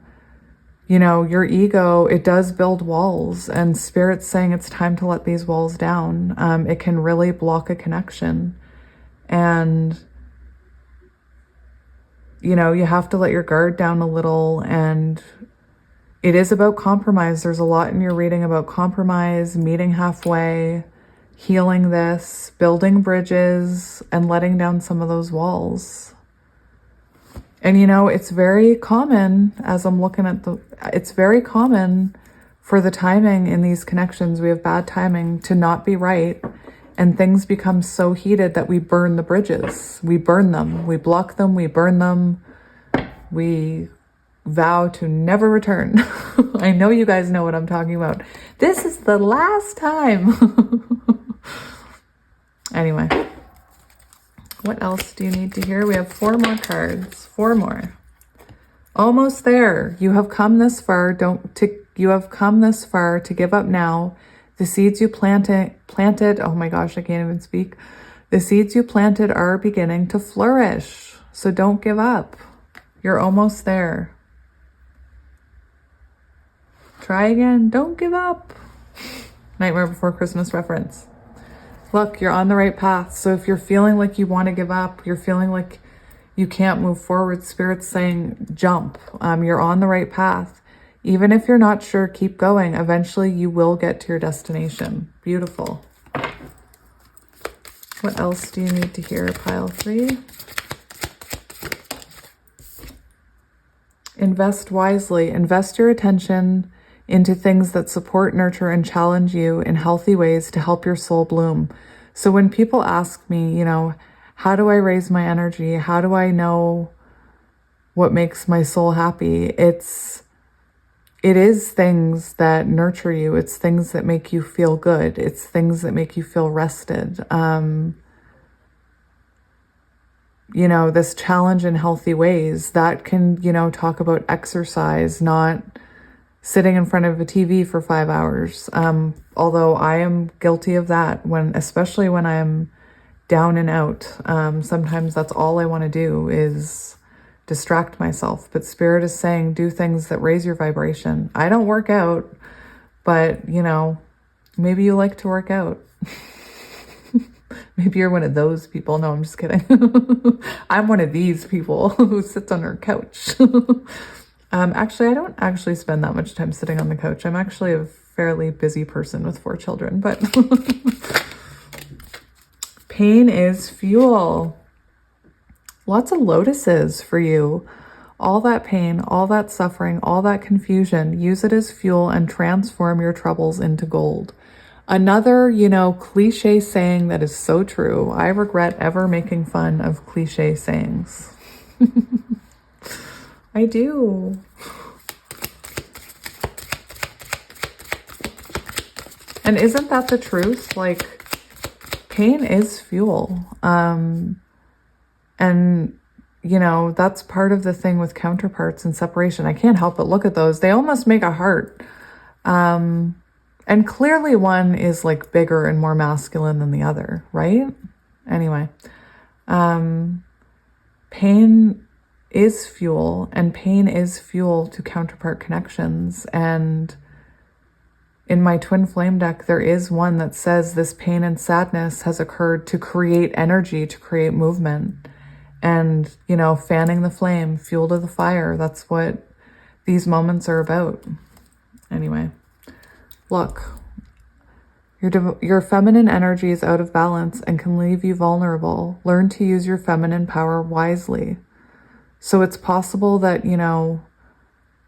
you know, your ego, it does build walls, and Spirit's saying it's time to let these walls down. It can really block a connection. And, you know, you have to let your guard down a little, and it is about compromise. There's a lot in your reading about compromise, meeting halfway, healing this, building bridges, and letting down some of those walls. And, you know, it's very common, as I'm looking at it's very common for the timing in these connections. We have bad timing to not be right. And things become so heated that we burn the bridges. We burn them. We block them. We burn them. We vow to never return. I know you guys know what I'm talking about. This is the last time. Anyway. What else do you need to hear? We have 4 more cards. 4 more. Almost there. You have come this far. You have come this far to give up now. The seeds you planted. Oh my gosh, I can't even speak. The seeds you planted are beginning to flourish. So don't give up. You're almost there. Try again. Don't give up. Nightmare Before Christmas reference. Look, you're on the right path. So if you're feeling like you want to give up, you're feeling like you can't move forward, Spirit's saying jump. You're on the right path. Even if you're not sure, keep going. Eventually you will get to your destination. Beautiful. What else do you need to hear, pile 3? Invest wisely. Invest your attention into things that support, nurture, and challenge you in healthy ways to help your soul bloom. So when people ask me, you know, how do I raise my energy? How do I know what makes my soul happy? It is things that nurture you. It's things that make you feel good. It's things that make you feel rested. You know, this challenge in healthy ways that can, you know, talk about exercise, not sitting in front of a TV for 5 hours. Although I am guilty of that especially when I'm down and out. Sometimes that's all I want to do is distract myself. But Spirit is saying, do things that raise your vibration. I don't work out, but you know, maybe you like to work out. Maybe you're one of those people. No, I'm just kidding. I'm one of these people who sits on her couch. Actually, I don't actually spend that much time sitting on the couch. I'm actually a fairly busy person with 4 children, but pain is fuel. Lots of lotuses for you. All that pain, all that suffering, all that confusion, use it as fuel and transform your troubles into gold. Another, you know, cliche saying that is so true. I regret ever making fun of cliche sayings. I do. And isn't that the truth? Like, pain is fuel. And, you know, that's part of the thing with counterparts and separation. I can't help but look at those. They almost make a heart. And clearly one is like bigger and more masculine than the other, right? Anyway, pain is fuel, and pain is fuel to counterpart connections. And in my twin flame deck, there is one that says this pain and sadness has occurred to create energy, to create movement. And, you know, fanning the flame, fuel to the fire. That's what these moments are about. Anyway, look, your feminine energy is out of balance and can leave you vulnerable. Learn to use your feminine power wisely. So it's possible that, you know,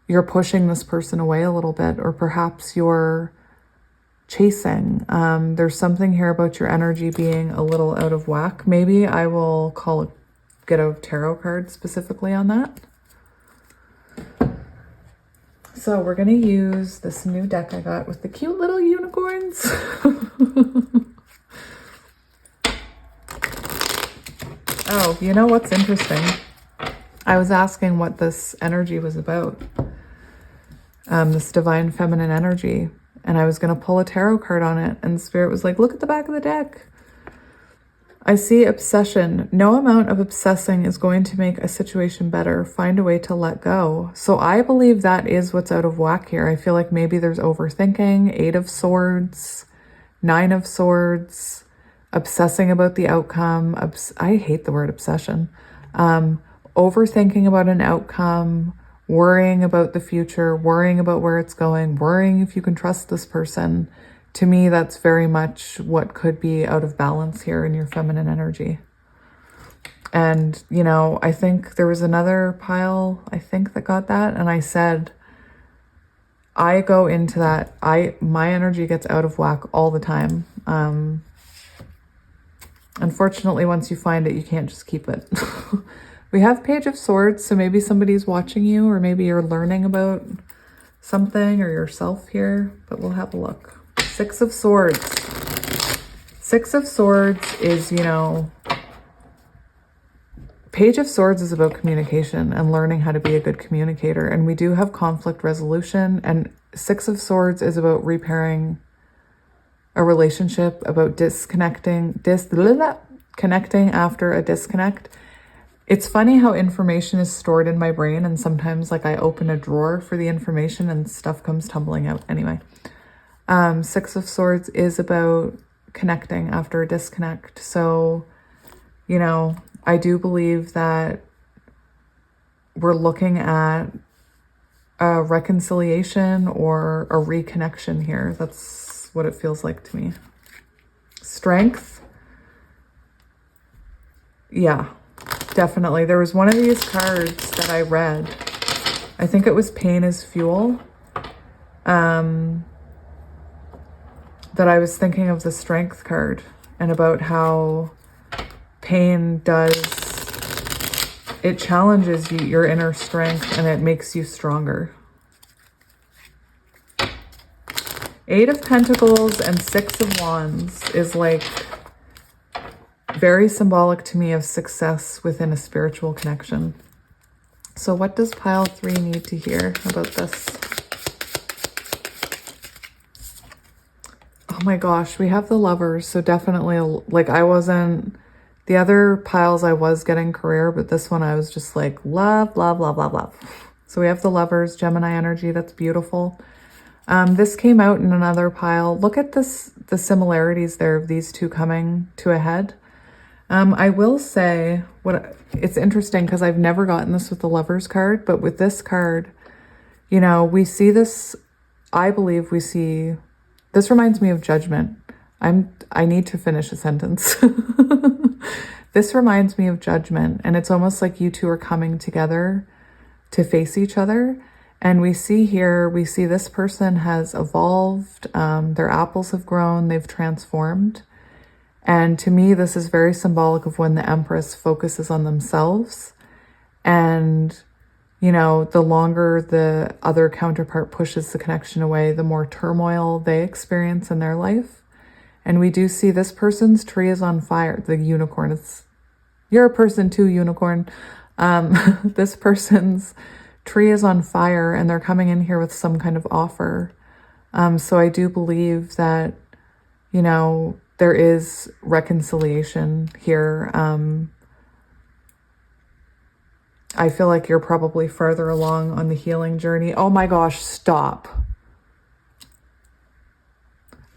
you're pushing this person away a little bit, or perhaps you're chasing. There's something here about your energy being a little out of whack. Maybe I will get a tarot card specifically on that. So we're going to use this new deck I got with the cute little unicorns. Oh, you know what's interesting? I was asking what this energy was about. This divine feminine energy. And I was going to pull a tarot card on it. And Spirit was like, look at the back of the deck. I see obsession. No amount of obsessing is going to make a situation better. Find a way to let go. So I believe that is what's out of whack here. I feel like maybe there's overthinking. 8 of Swords, 9 of Swords, obsessing about the outcome. I hate the word obsession. Overthinking about an outcome, worrying about the future, worrying about where it's going, worrying if you can trust this person. To me, that's very much what could be out of balance here in your feminine energy. And, you know, I think there was another pile, I think, that got that. And I said, I go into that. My energy gets out of whack all the time. Unfortunately, once you find it, you can't just keep it. We have Page of Swords, so maybe somebody's watching you, or maybe you're learning about something or yourself here, but we'll have a look. 6 of Swords. 6 of Swords is, you know, Page of Swords is about communication and learning how to be a good communicator. And we do have conflict resolution. And 6 of Swords is about repairing a relationship, about connecting after a disconnect. It's funny how information is stored in my brain, and sometimes like I open a drawer for the information and stuff comes tumbling out. Anyway, 6 of Swords is about connecting after a disconnect. So, you know, I do believe that we're looking at a reconciliation or a reconnection here. That's what it feels like to me. Strength. Yeah, definitely. There was one of these cards that I read. I think it was pain is fuel. That I was thinking of the Strength card and about how pain it challenges you, your inner strength, and it makes you stronger. 8 of Pentacles and 6 of Wands is like very symbolic to me of success within a spiritual connection. So what does pile 3 need to hear about this? Oh my gosh, we have the Lovers. So definitely, like, the other piles I was getting career, but this one I was just like love, love, love, love, love. So we have the Lovers, Gemini energy. That's beautiful. This came out in another pile. Look at this, the similarities there of these two coming to a head. I will say it's interesting because I've never gotten this with the Lovers card, but with this card, you know, we see this, I believe we see, this reminds me of Judgment. I need to finish a sentence. This reminds me of Judgment, and it's almost like you two are coming together to face each other. And we see this person has evolved, their apples have grown, they've transformed. And to me, this is very symbolic of when the Empress focuses on themselves. And, you know, the longer the other counterpart pushes the connection away, the more turmoil they experience in their life. And we do see this person's tree is on fire. The unicorn, you're a person too, unicorn. This person's tree is on fire, and they're coming in here with some kind of offer. So I do believe that, you know, there is reconciliation here. I feel like you're probably further along on the healing journey. Oh my gosh, stop.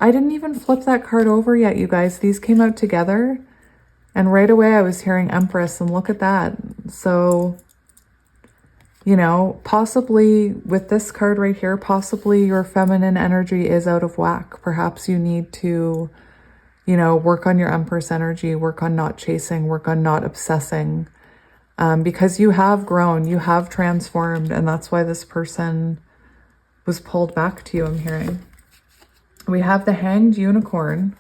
I didn't even flip that card over yet, you guys. These came out together, and right away I was hearing Empress, and look at that. So, you know, possibly with this card right here, possibly your feminine energy is out of whack. Perhaps you need to, you know, work on your Empress energy, work on not chasing, work on not obsessing, because you have grown, you have transformed, and that's why this person was pulled back to you, I'm hearing. We have the Hanged Unicorn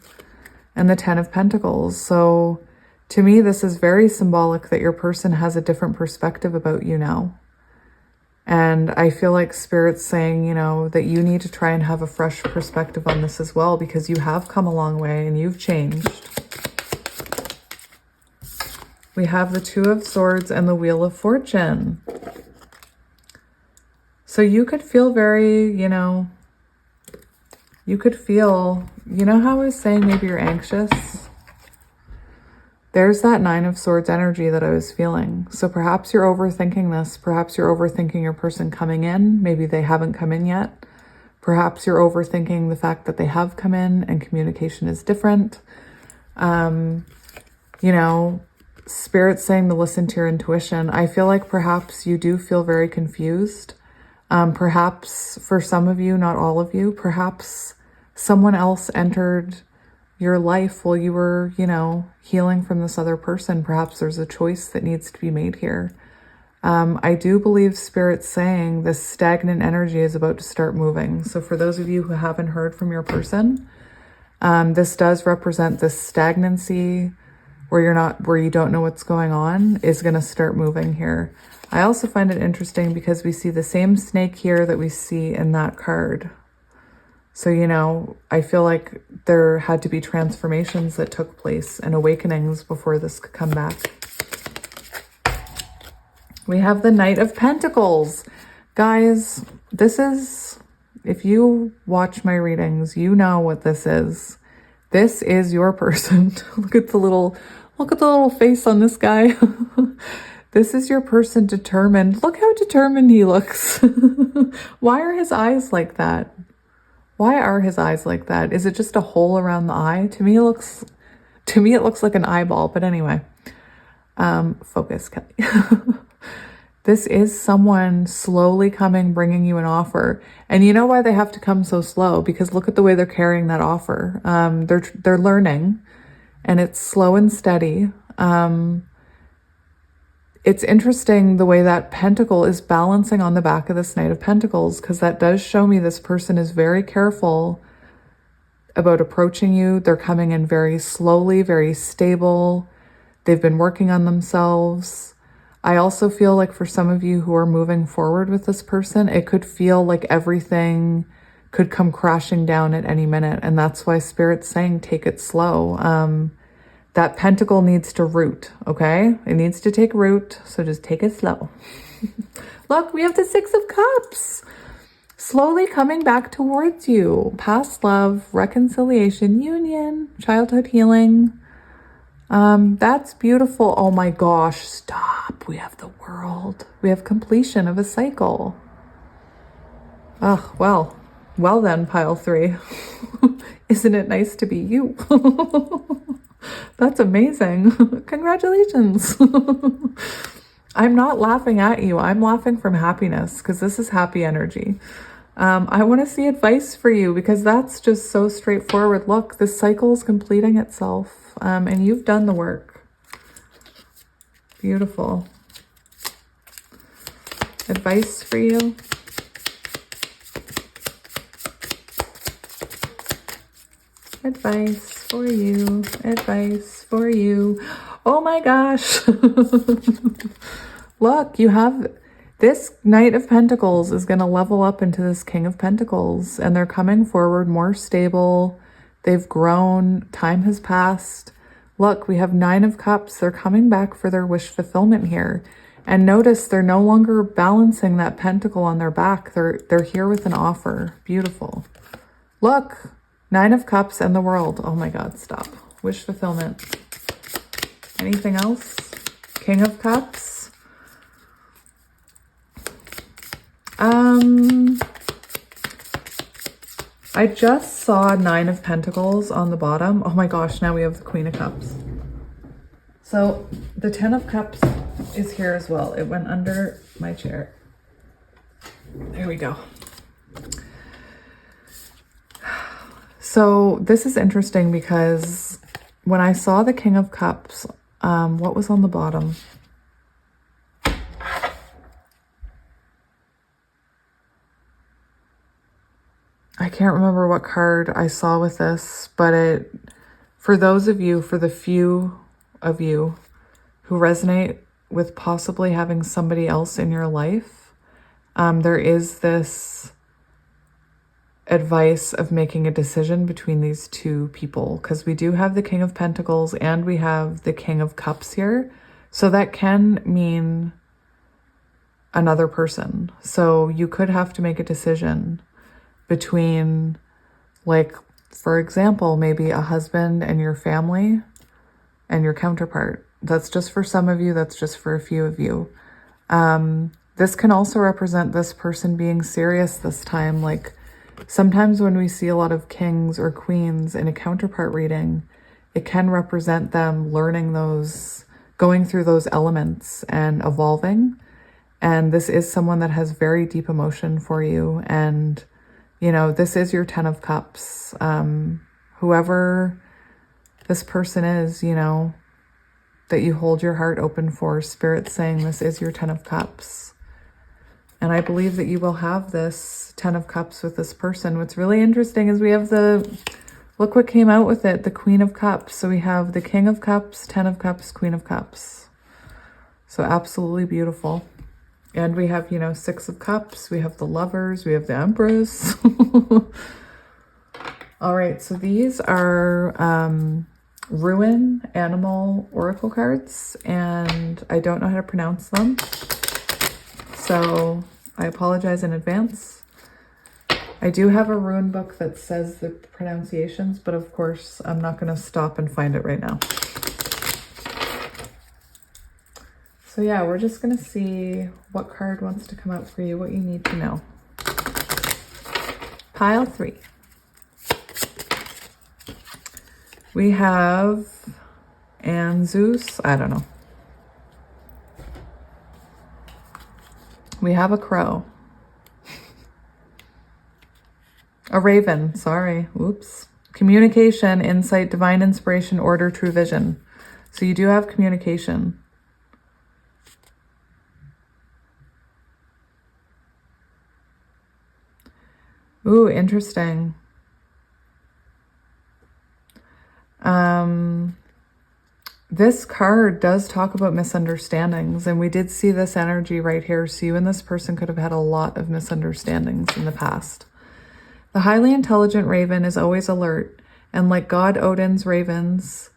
and the 10 of Pentacles. So to me, this is very symbolic that your person has a different perspective about you now. And I feel like Spirit's saying, you know, that you need to try and have a fresh perspective on this as well, because you have come a long way and you've changed. We have the 2 of Swords and the Wheel of Fortune. So you could feel very, you know, you could feel, you know how I was saying maybe you're anxious? There's that 9 of Swords energy that I was feeling. So perhaps you're overthinking this. Perhaps you're overthinking your person coming in. Maybe they haven't come in yet. Perhaps you're overthinking the fact that they have come in and communication is different. You know, Spirit's saying to listen to your intuition. I feel like perhaps you do feel very confused. Perhaps for some of you, not all of you, perhaps someone else entered your life while you were, you know, healing from this other person. Perhaps there's a choice that needs to be made here. I do believe Spirit's saying this stagnant energy is about to start moving. So for those of you who haven't heard from your person, this does represent this stagnancy where you don't know what's going on is going to start moving here. I also find it interesting because we see the same snake here that we see in that card. So, you know, I feel like there had to be transformations that took place and awakenings before this could come back. We have the Knight of Pentacles. Guys, this is, if you watch my readings, you know what this is. This is your person. Look at the little face on this guy. This is your person determined. Look how determined he looks. Why are his eyes like that? Why are his eyes like that? Is it just a hole around the eye? To me, it looks like an eyeball. But anyway, focus, Kelly. This is someone slowly coming, bringing you an offer. And you know why they have to come so slow? Because look at the way they're carrying that offer. They're learning, and it's slow and steady. it's interesting the way that pentacle is balancing on the back of this Knight of Pentacles, because that does show me this person is very careful about approaching you. They're coming in very slowly, very stable. They've been working on themselves. I also feel like for some of you who are moving forward with this person, it could feel like everything could come crashing down at any minute. And that's why Spirit's saying take it slow. That pentacle needs to root, okay? It needs to take root, so just take it slow. Look, we have the Six of Cups. Slowly coming back towards you. Past love, reconciliation, union, childhood healing. That's beautiful. Oh my gosh, stop. We have the World. We have completion of a cycle. Oh, well then, pile 3. Isn't it nice to be you? That's amazing. Congratulations. I'm not laughing at you. I'm laughing from happiness because this is happy energy. I want to see advice for you because that's just so straightforward. Look, this cycle is completing itself, and you've done the work. Beautiful. Advice for you. Advice for you. Advice for you. Oh my gosh. Look, you have this Knight of Pentacles is going to level up into this King of Pentacles, and they're coming forward more stable. They've grown. Time has passed. Look, we have 9 of Cups. They're coming back for their wish fulfillment here. And notice they're no longer balancing that pentacle on their back. They're here with an offer. Beautiful. Look, 9 of Cups and the World. Oh my God, stop. Wish fulfillment. Anything else? King of Cups. I just saw 9 of Pentacles on the bottom. Oh my gosh, now we have the Queen of Cups. So the 10 of Cups is here as well. It went under my chair. There we go. So this is interesting because when I saw the King of Cups, what was on the bottom? I can't remember what card I saw with this, but for those of you, for the few of you who resonate with possibly having somebody else in your life, there is this advice of making a decision between these two people, because we do have the King of Pentacles and we have the King of Cups here. So that can mean another person. So you could have to make a decision between, like, for example, maybe a husband and your family and your counterpart. That's just for some of you. That's just for a few of you. This can also represent this person being serious this time. Like, sometimes when we see a lot of kings or queens in a counterpart reading, it can represent them learning those, going through those elements and evolving. And this is someone that has very deep emotion for you. And you know, this is your 10 of Cups. Whoever this person is, you know, that you hold your heart open for, Spirit's saying this is your 10 of Cups. And I believe that you will have this 10 of Cups with this person. What's really interesting is we have look what came out with it, the Queen of Cups. So we have the King of Cups, 10 of Cups, Queen of Cups. So absolutely beautiful. And we have, you know, 6 of Cups. We have the Lovers. We have the Empress. All right. So these are Ruin Animal Oracle cards. And I don't know how to pronounce them. So I apologize in advance. I do have a rune book that says the pronunciations. But of course, I'm not going to stop and find it right now. So yeah, we're just going to see what card wants to come out for you, what you need to know. Pile 3. We have Zeus. I don't know. We have a crow. A raven, sorry. Oops. Communication, insight, divine inspiration, order, true vision. So you do have communication. Ooh, interesting. This card does talk about misunderstandings, and we did see this energy right here. So you and this person could have had a lot of misunderstandings in the past. The highly intelligent raven is always alert, and like God Odin's ravens,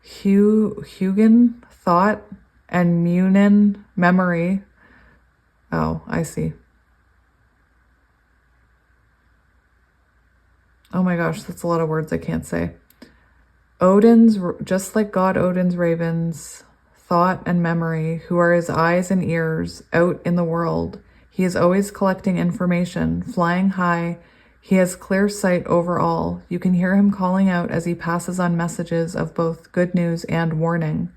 Hugin, thought, and Munin, memory. Oh, I see. Oh my gosh, that's a lot of words I can't say. Just like God Odin's ravens, thought and memory, who are his eyes and ears out in the world. He is always collecting information, flying high. He has clear sight over all. You can hear him calling out as he passes on messages of both good news and warning.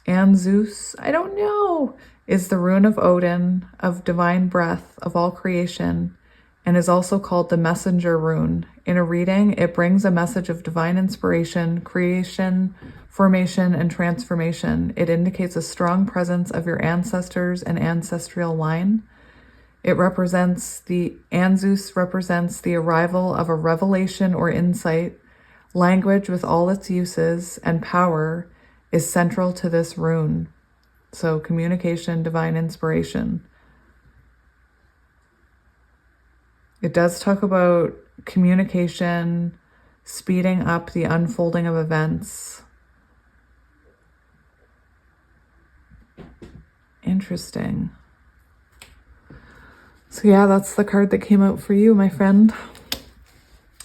And Zeus, I don't know, is the rune of Odin, of divine breath, of all creation, and is also called the messenger rune. In a reading, it brings a message of divine inspiration, creation, formation, and transformation. It indicates a strong presence of your ancestors and ancestral line. Zeus represents the arrival of a revelation or insight. Language with all its uses and power is central to this rune. So communication, divine inspiration. It does talk about communication, speeding up the unfolding of events. Interesting. So yeah, that's the card that came out for you, my friend.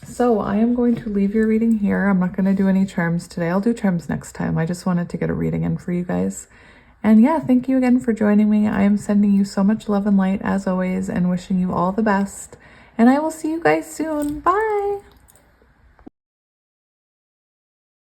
So I am going to leave your reading here. I'm not going to do any charms today. I'll do charms next time. I just wanted to get a reading in for you guys. And yeah, thank you again for joining me. I am sending you so much love and light as always and wishing you all the best. And I will see you guys soon. Bye.